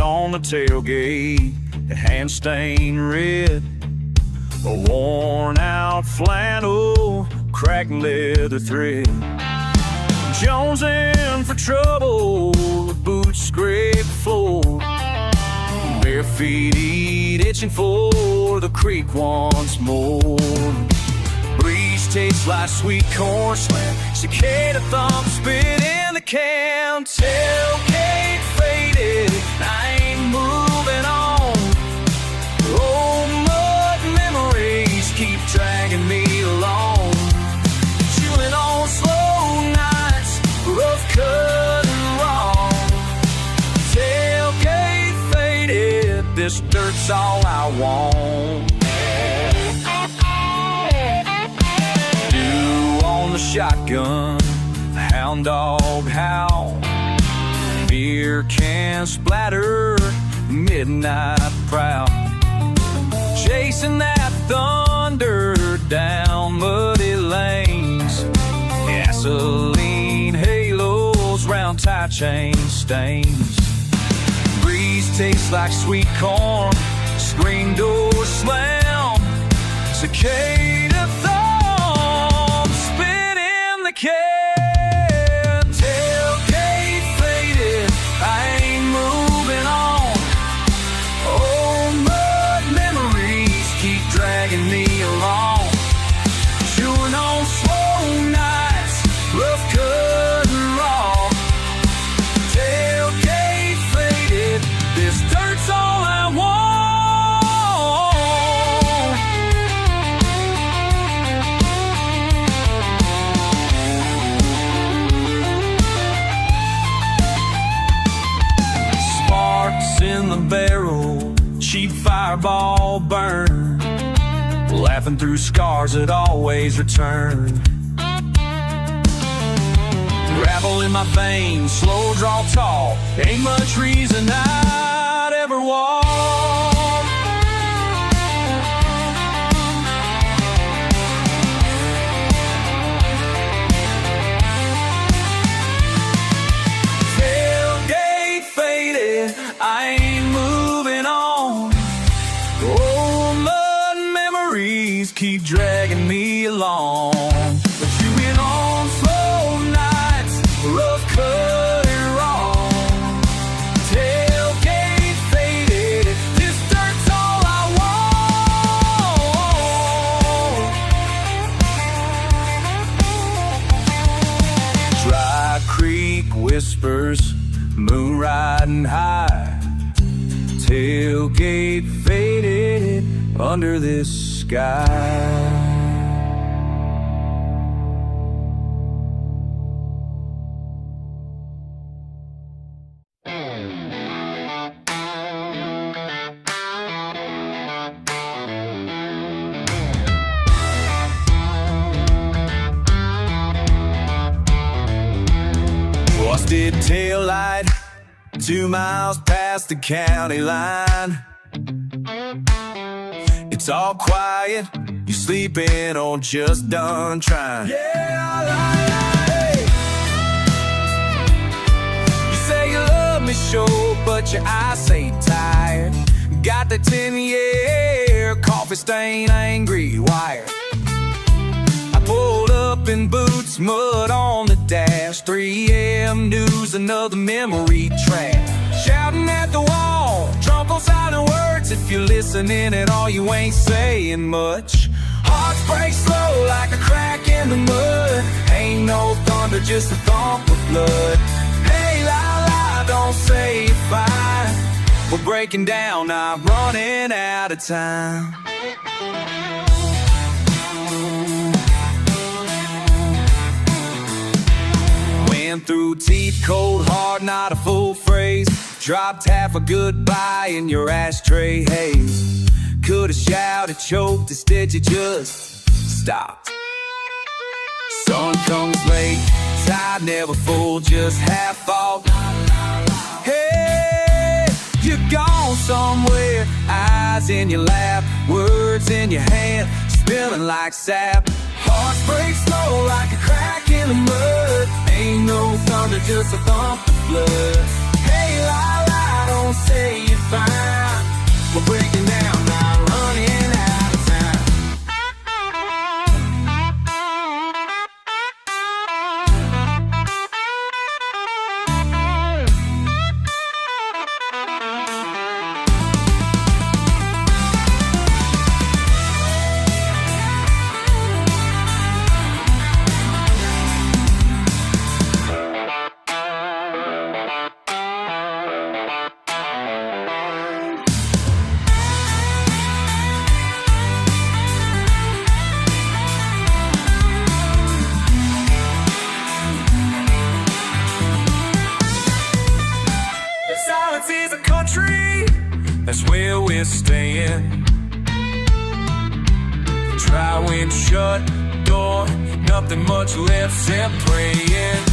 On the tailgate, the hand stained red, a worn out flannel, cracked leather thread. Jonesing for trouble, the boots scrape the floor. bare feet itching for the creek once more. Breeze tastes like sweet corn slam, cicada thump spit in the can. Tailgate faded, I ain't moving on. Old mud memories keep dragging me along. Chewing on slow nights, rough cut and wrong. Tailgate faded, this dirt's all I want. Dew on the shotgun, hound dog howl. Beer can splatter, midnight prowl. Chasing that thunder down muddy lanes. Gasoline halos round tie chain stains. Breeze tastes like sweet corn, screen door slam. Cicada thump, spit in the can. Tailgate faded, I ain't moving on. Old mud memories keep dragging me along. Chewing on slow nights, rough cut and raw. Tailgate faded, this dirt's all I want. Sparks in the barrel, cheap fireball burn. Laughing through scars that always return. Gravel in my veins, slow draw tall. Ain't much reason I'd ever walk. Tailgate faded, I ain't moving on. Old mud memories keep dragging me along. But you been on slow nights, rough cut and wrong. Tailgate faded, this dirt's all I want. Dry creek whispers, moon riding high. Tailgate faded under this sky. Busted taillight, 2 miles past the county line. It's all quiet, you sleeping or just done trying. Yeah, you say you love me, sure, but your eyes say tired. Got the 10-year coffee stain, angry wired. I pulled up in boots, mud on the dash. 3 a.m. news, another memory track. Shouting at the wall, drunk on silent words. If you're listening at all, you ain't saying much. Hearts break slow like a crack in the mud. Ain't no thunder, just a thump of blood. Hey, la la, don't say you're fine. We're breaking down, not running out of time. Went through teeth, cold, hard, not a full phrase. Dropped half a goodbye in your ashtray haze. Could've shouted, choked, instead you just stopped. Sun comes late, tide never full, just half thought. Hey, you're gone somewhere. Eyes in your lap, words in your hand, spilling like sap. Hearts break slow like a crack in the mud. Ain't no thunder, just a thump of blood. Hey, la la, don't say you're fine. We're breaking down, not running out of time. where we're staying. Try when shut door, nothing much left except praying.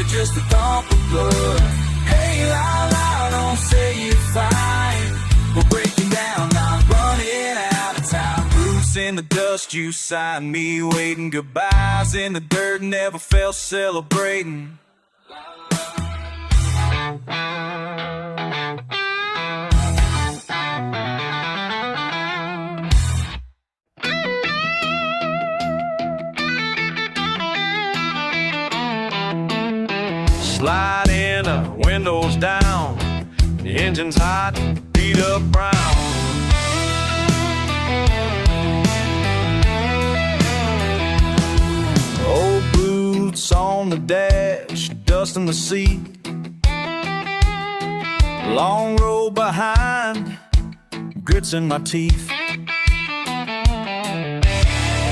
Just a thump of blood. Hey, la la, don't say you're fine. We're breaking down, not running out of time. Roots in the dust, you sign me waiting. Goodbyes in the dirt, never felt celebrating. Slide in, windows down, the engine's hot, beat up brown. Old boots on the dash, dust in the seat. Long road behind, grits in my teeth.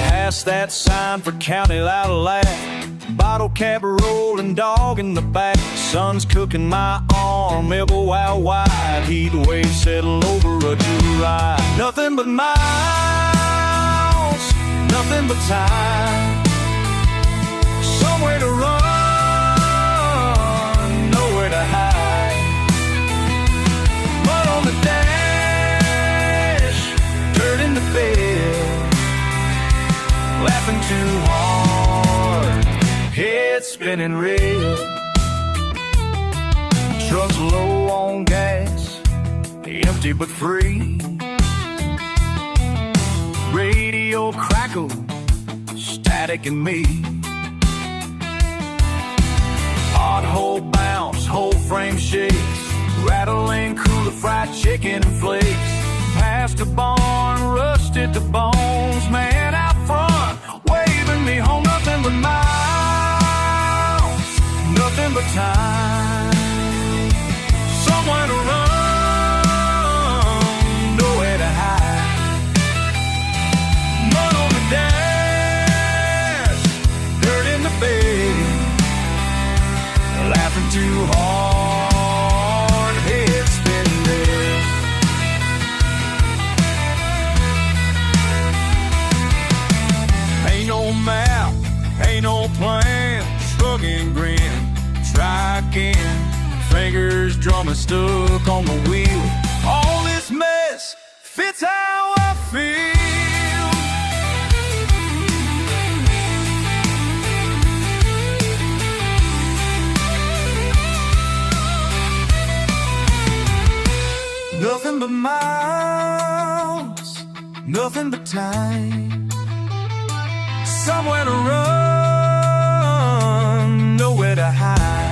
Past that sign for county Outlaw. Bottle cap rolling, dog in the back. Sun's cooking my arm, elbow out wide. Heat wave settle over a July. Nothing but miles, nothing but time. Somewhere to run, nowhere to hide. Mud on the dash, dirt in the bed. Laughing too hard, head spinning red. Truck's low on gas, empty but free. Radio crackle, static and me. Pothole bounce, whole frame shakes. Rattling cooler, fried chicken and flakes. Past the barn, rusted to bones. Man out front, waving me home. Nothing but miles, nothing but time. Somewhere to run, nowhere to hide. Mud on the dash, dirt in the bed. Laughing too hard, head spinning dead. Ain't no map, ain't no plan. Shrug and grin, try again. Fingers drumming, stuck on the wheel. All this mess fits how I feel. Nothing but miles, nothing but time. Somewhere to run, nowhere to hide.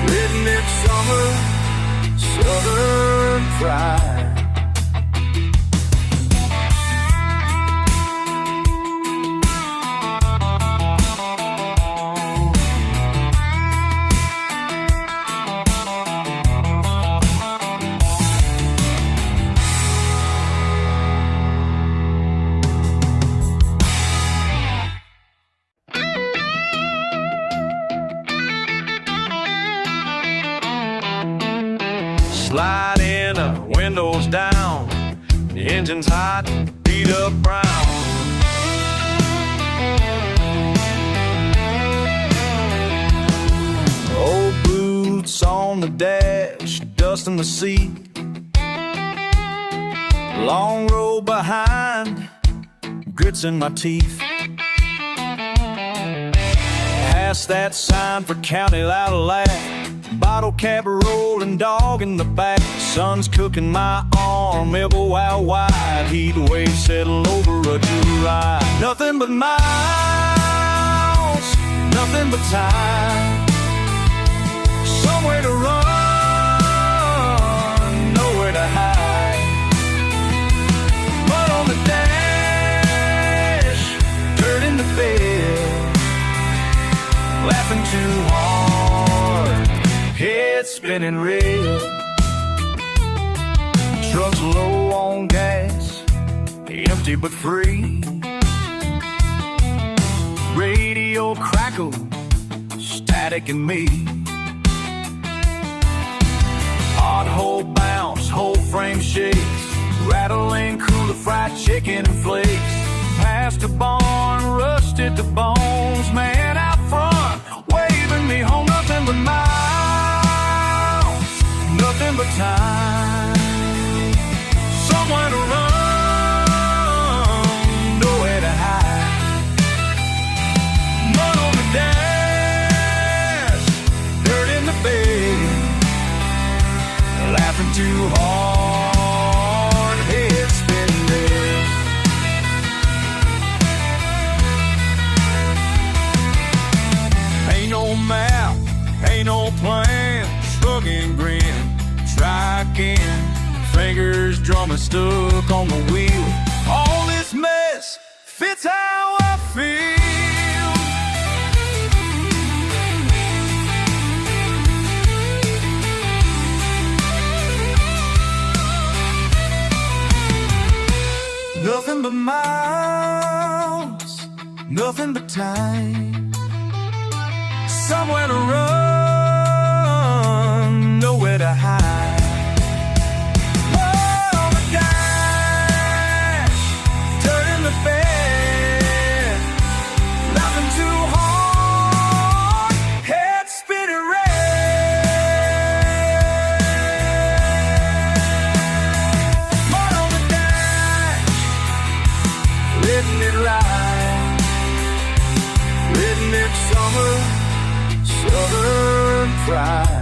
Redneck summer, southern pride. Slide in, windows down, the engine's hot, beat up brown. Old boots on the dash, dust in the seat. Long road behind, grits in my teeth. Past that sign for county Outlaw. Bottle cap rolling, dog in the back. Sun's cooking my arm, elbow out wide. Heat wave settle over a July. Nothing but miles, nothing but time. Somewhere to run, nowhere to hide. Mud on the dash, dirt in the bed. Laughing too hard, head spinning red. Truck's low on gas, empty but free. Radio crackle, static and me. Pothole bounce, whole frame shakes. Rattling cooler fried chicken and flakes. Past the barn, rusted to bones. Man out front, waving me home. Nothing but miles, nothing but time. Somewhere to run, nowhere to hide. Mud on the dash, dirt in the bed. Laughing too hard, head spinning red. Ain't no map, ain't no plan. Shrug and grin, try again. Fingers drumming, stuck on the wheel. All this mess fits how I feel. Nothing but miles, nothing but time. Somewhere to run, nowhere to hide. Oh, the dash, dirt in the bed. Laughing too hard, head spinning red. Mud on the dash, letting it ride. Redneck summer, southern pride.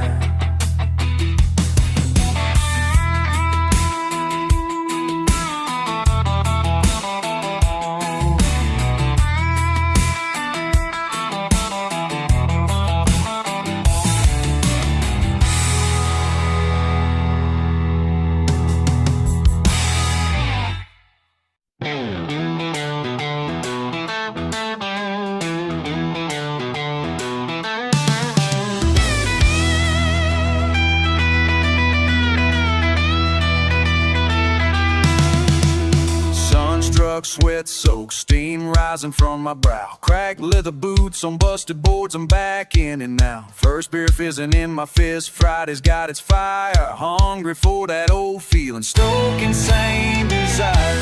Sweat soaked, steam rising from my brow. Cracked leather boots on busted boards, I'm back in it now. First beer fizzing in my fist, Friday's got its fire. Hungry for that old feeling, stoking same desire.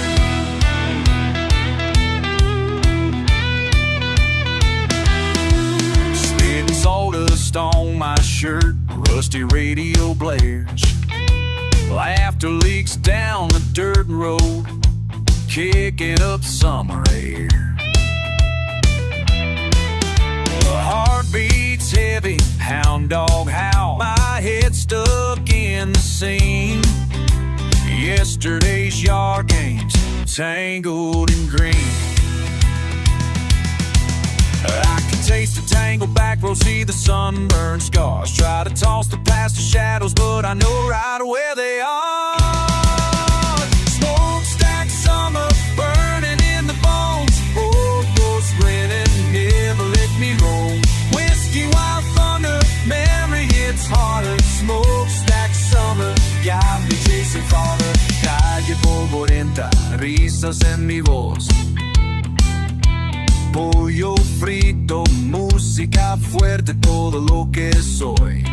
Spitting sawdust on my shirt, rusty radio blares. Laughter leaks down the dirt road, kicking up summer air. Heart beats heavy, hound dog howl. My head stuck in the scene. Yesterday's yard games, tangled in green. I can taste the tangled back road, see the sunburned scars. Try to toss the past the shadows, but I know right where they are. Smokestack summer, burning in the bones. Old ghost grinning, never let me roam. Whiskey, wild thunder, memory hits harder. Smokestack summer, got me chasing farther. Calle polvorienta, risas en mi voz. Pollo frito, música fuerte, todo lo que soy.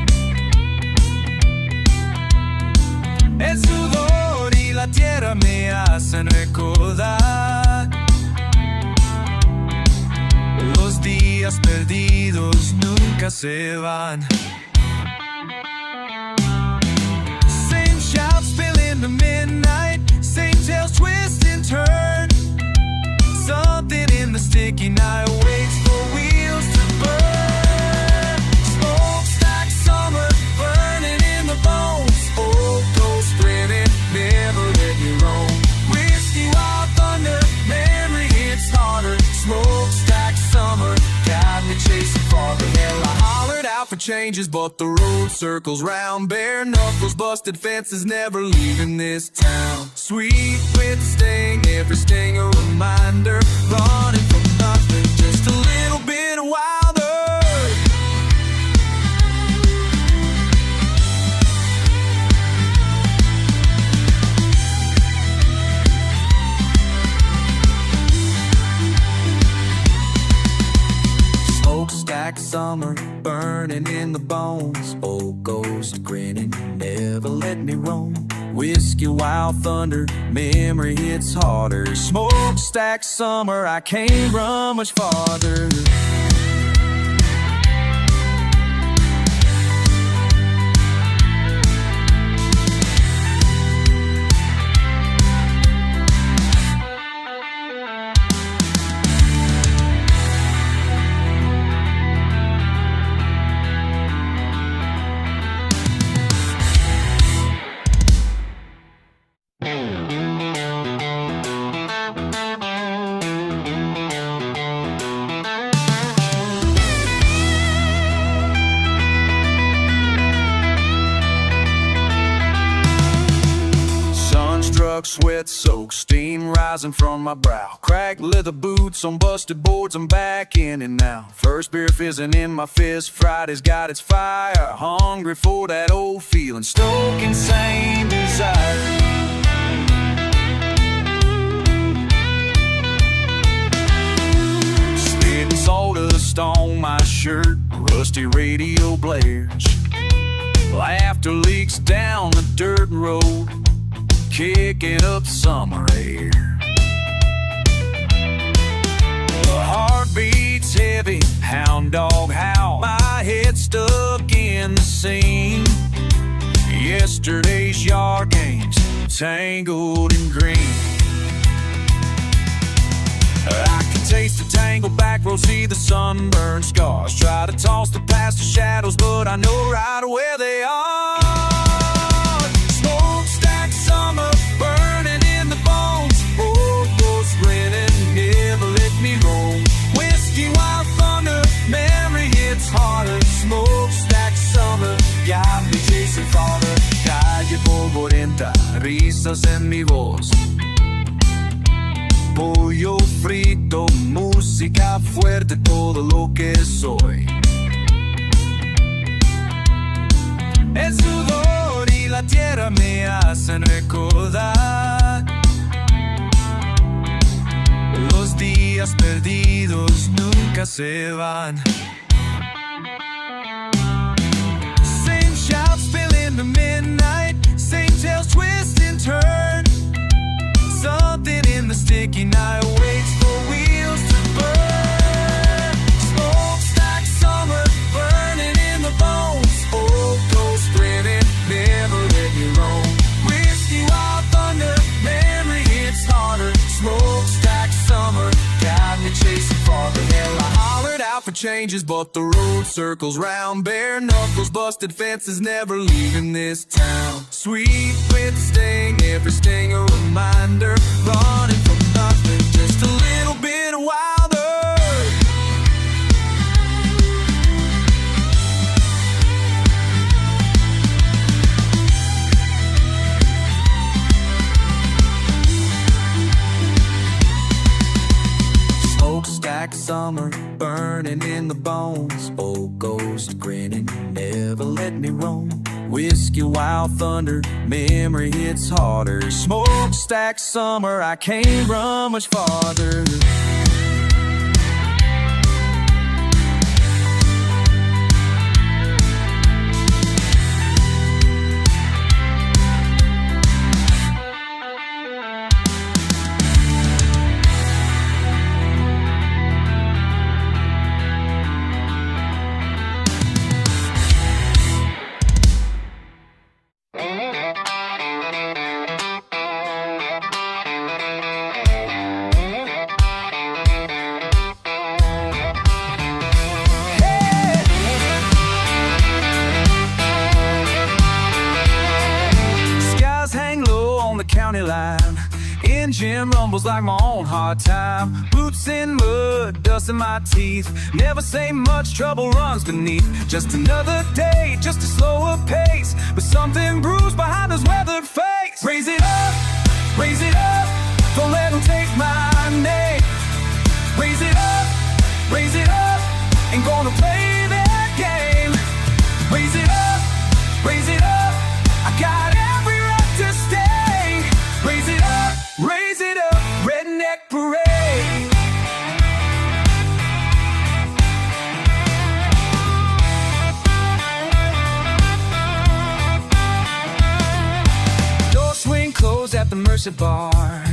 El sudor y la tierra me hacen recordar los días perdidos nunca se van. Same shouts spill in the midnight, same tales twist and turn. Something in the sticky night waits for wheels to burn. Smokestack summer, changes, but the road circles round. Bare knuckles, busted fences, never leaving this town. Sweet with sting, every sting a reminder. Running from nothing, just a little bit wilder. Smokestack summer, burning in the bones. Old ghost grinning, never let me roam. Whiskey, wild thunder, memory hits harder. Smokestack summer, I can't run much farther. Sweat soaked, steam rising from my brow. Cracked leather boots on busted boards, I'm back in it now. First beer fizzing in my fist, Friday's got its fire. Hungry for that old feeling, stoking same desire. Spitting sawdust on my shirt, rusty radio blares. Laughter leaks down the dirt road, kicking up summer air. The heart beats heavy, hound dog howl. My head stuck in the scene. Yesterday's yard games, tangled in green. I can taste the tangled back road, see the sunburned scars. Try to toss the past to shadows, but I know right where they are. Summer burning in the bones, old ghost grinning, never let me roam. Whiskey, wild thunder, memory hits harder. Smokestack summer, got me chasing farther. Calle polvorienta, risas en mi voz. Pollo frito, música fuerte, todo lo que soy. El sudor y la tierra me hacen recordar los días perdidos nunca se van. Same shouts spill in the midnight, same tales twist and turn. Something in the sticky night waits for wheels to burn. Smokestack summer, burning in the bones. Old ghost grinning, never let me roam. Whiskey, wild thunder, memory hits harder. Smokestack summer, got me chasing farther. Hell, I hollered out for changes, but the road circles round. Bare knuckles, busted fences, never leaving this town. Sweet with sting, every sting a reminder. Running from nothing, just a little bit wilder. Smokestack summer, burning in the bones. Old ghost grinning, never let me roam. Whiskey, wild thunder, memory hits harder. Smokestack summer, I can't run much farther. engine rumbles like my own hard time. Boots in mud, dust in my teeth. Never say much, trouble runs beneath. Just another day, just a slower pace, but something bruised behind his weathered face. Raise it up, don't let him take my name. Raise it up, ain't gonna play that game. Raise it up, I got every right to stay. Raise it up, Redneck Parade. Door swing closed at the Mercer Bar.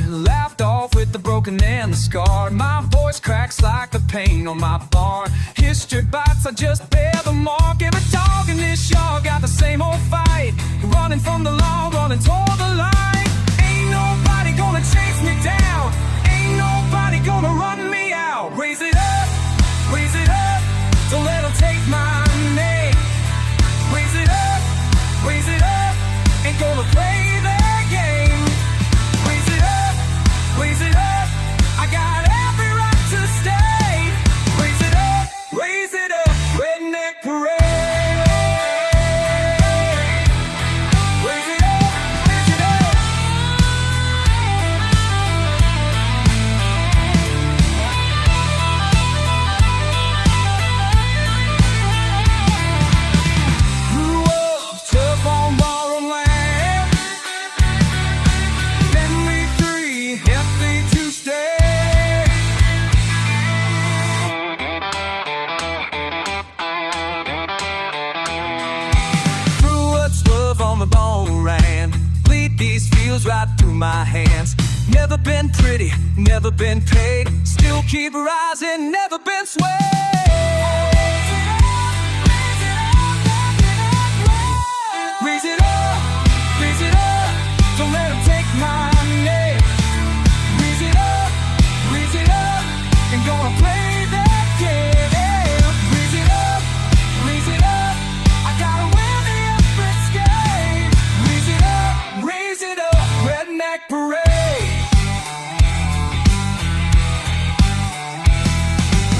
Laughed off with the broken and the scarred. My voice cracks like the paint on my barn. History bites, I just bear the mark. Every dog in this yard got the same old fight. Running from the law, running toward the light. Ain't nobody gonna chase me down. Ain't nobody gonna run me out. Raise it up, don't let them take my name. Raise it up, ain't gonna play that game. Raise it up, I got every right to stay. Raise it up, Redneck Parade. Raise it up. Grew up tough on borrowed land. Lend me 3, healthy to stay. Through what's love on the bone ran. Bleed these fields right through my hands. Never been pretty, never been paid. Still keep rising, never been swayed. Raise it up, don't let them take my name. Raise it up, ain't gonna play that game. Raise it up, I gotta win the Upbeat game. Raise it up, Redneck Parade.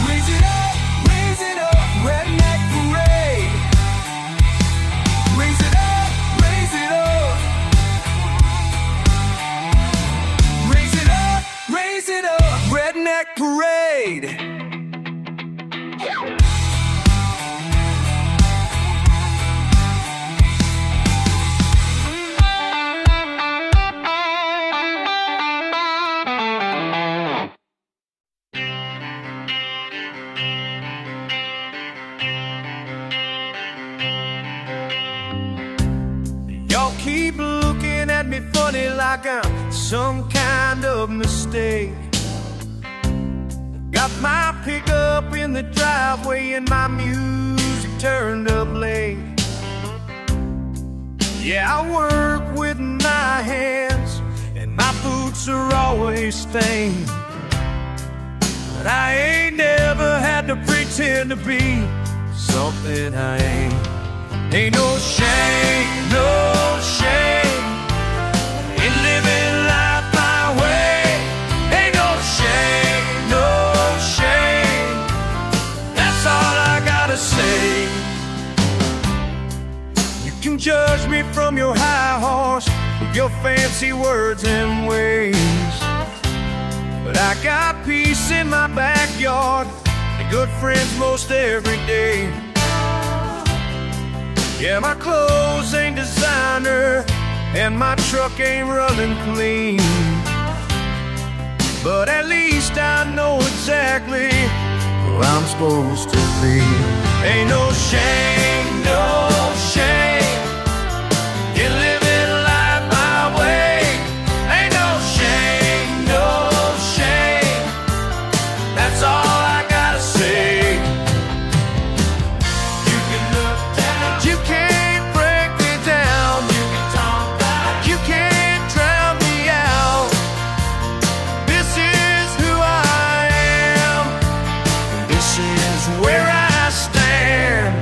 Raise it up, Redneck Parade. Raise it up, Raise it up, Redneck Parade. Y'all keep looking at me funny like I'm some kind of mistake. Got my pickup in the driveway and my music turned up late. Yeah, I work with my hands and my boots are always stained. But I ain't never had to pretend to be something I ain't. Ain't no shame in living life my way. Ain't no shame, that's all I gotta say. You can judge me from your high horse with your fancy words and ways, but I got peace in my backyard and good friends most every day. Yeah, my clothes ain't designer and my truck ain't running clean, but at least I know exactly who I'm supposed to be. Ain't no shame in living life my way. Ain't no shame, that's all I gotta say. You can look down, you can't break me down. You can talk back, you can't drown me out. This is who I am, and this is where I stand.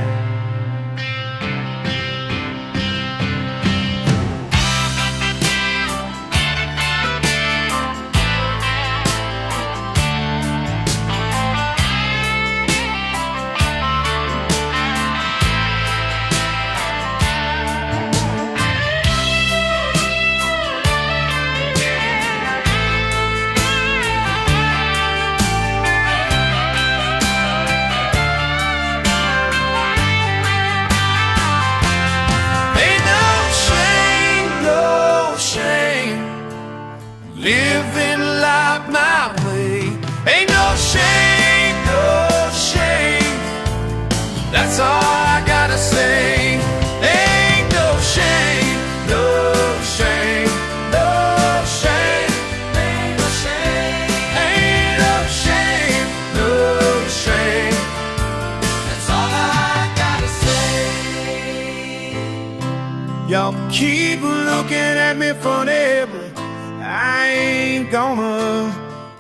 Y'all keep looking at me funny, but I ain't gonna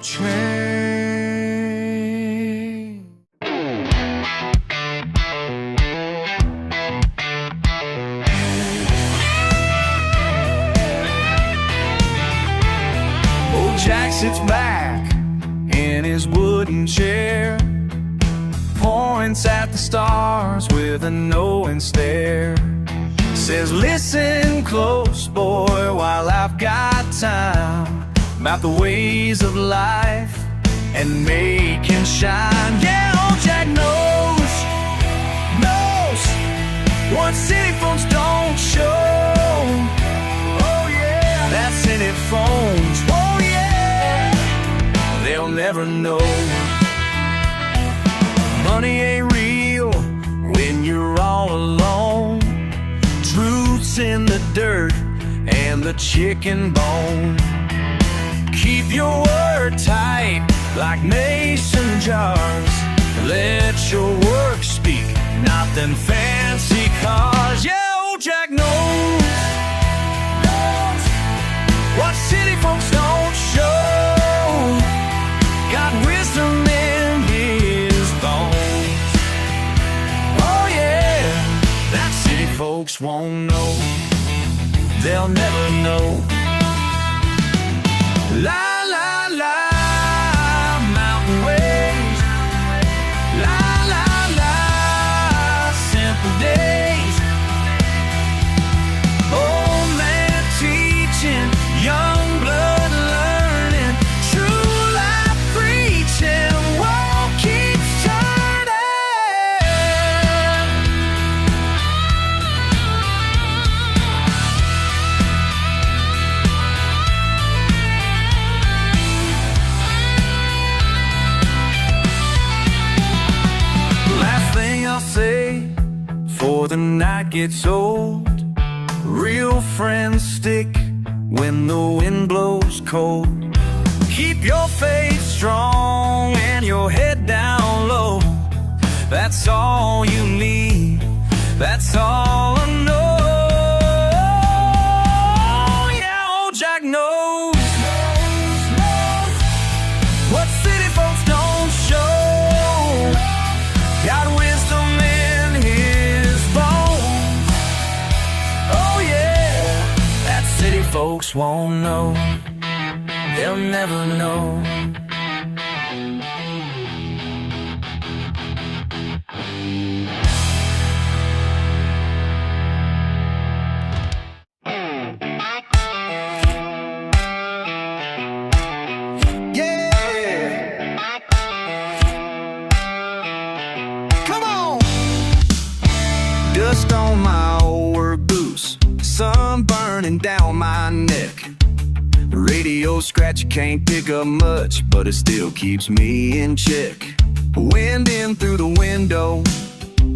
change. Old Jack sits back in his wooden chair, points at the stars with a knowing stare. Says, listen close, boy, while I've got time, about the ways of life and make him shine. Yeah, old Jack knows what city folks don't show. Oh yeah, that's city phones. Oh yeah, they'll never know. Money ain't real when you're all alone. Truth's in the dirt and the chicken bone. Keep your word tight like mason jars. Let your work speak, not them fancy cars. Yeah, old Jack knows what city folks don't show. Got wisdom in his bones. Oh yeah, that city folks won't know. They'll never know. La la la, mountain ways. La la la, simple days. Old man teaching, young blood learning, true life preaching, world keeps turning. Last thing I'll say before the night gets old: real friends stick when the wind blows cold. Keep your faith strong and your head down low. That's all you need, that's all I know. Yeah, old Jack knows what city folks don't show. Got wisdom in his bones. Oh yeah, that city folks won't know. They'll never know. Dust on my old work boots, sun burning down my neck. Radio scratch, you can't pick up much, but it still keeps me in check. Wind in through the window,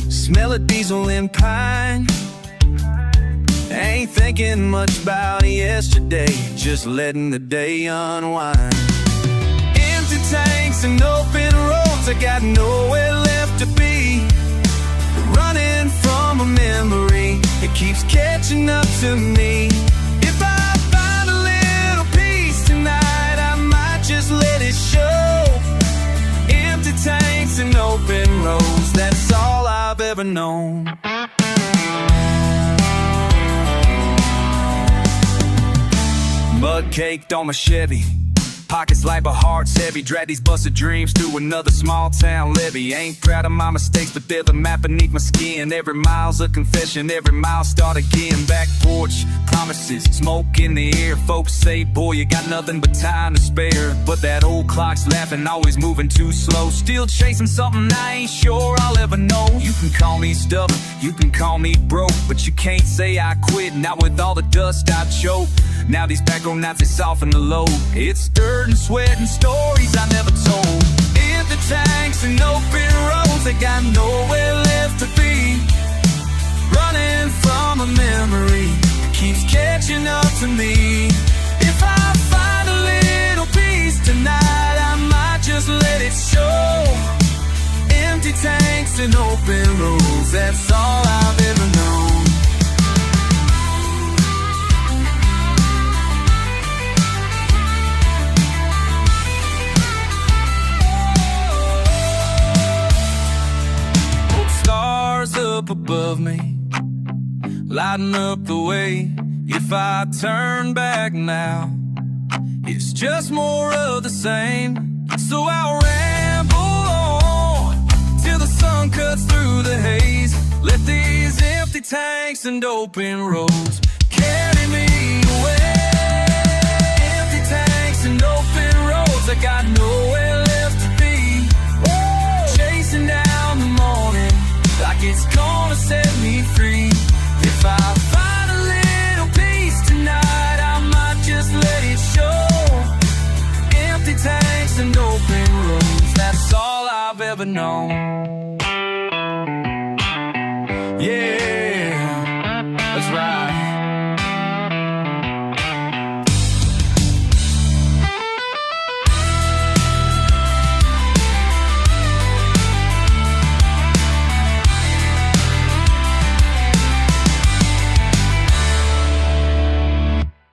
smell of diesel and pine. Ain't thinking much about yesterday, just letting the day unwind. Empty tanks and open roads, I got nowhere left to be. Running from a memory, it keeps catching up to me. If I find a little peace tonight, I might just let it show. Empty tanks and open roads, that's all I've ever known. Mud caked on my Chevy, pockets light but hearts heavy. Drag these busted dreams through another small town levee. Ain't proud of my mistakes, but they're the map beneath my skin. Every mile's a confession, every mile start again. Back porch, promises, smoke in the air. Folks say, boy, you got nothing but time to spare. But that old clock's laughing, always moving too slow. Still chasing something I ain't sure I'll ever know. You can call me stubborn, you can call me broke, but you can't say I quit, not with all the dust I choke. Now these backroad nights, they soften the load. It's dirt and sweat and stories I never told. Empty tanks and open roads, they got nowhere left to be. Running from a memory, it keeps catching up to me. If I find a little peace tonight, I might just let it show. Empty tanks and open roads, that's all I've ever known. lighten up the way. If I turn back now, it's just more of the same. So I'll ramble on till the sun cuts through the haze. Let these empty tanks and open roads carry me away. Empty tanks and open roads, I got nowhere left to be. Chasing down the morning like it's gonna set me free. If I find a little peace tonight, I might just let it show. Empty tanks and open roads, that's all I've ever known.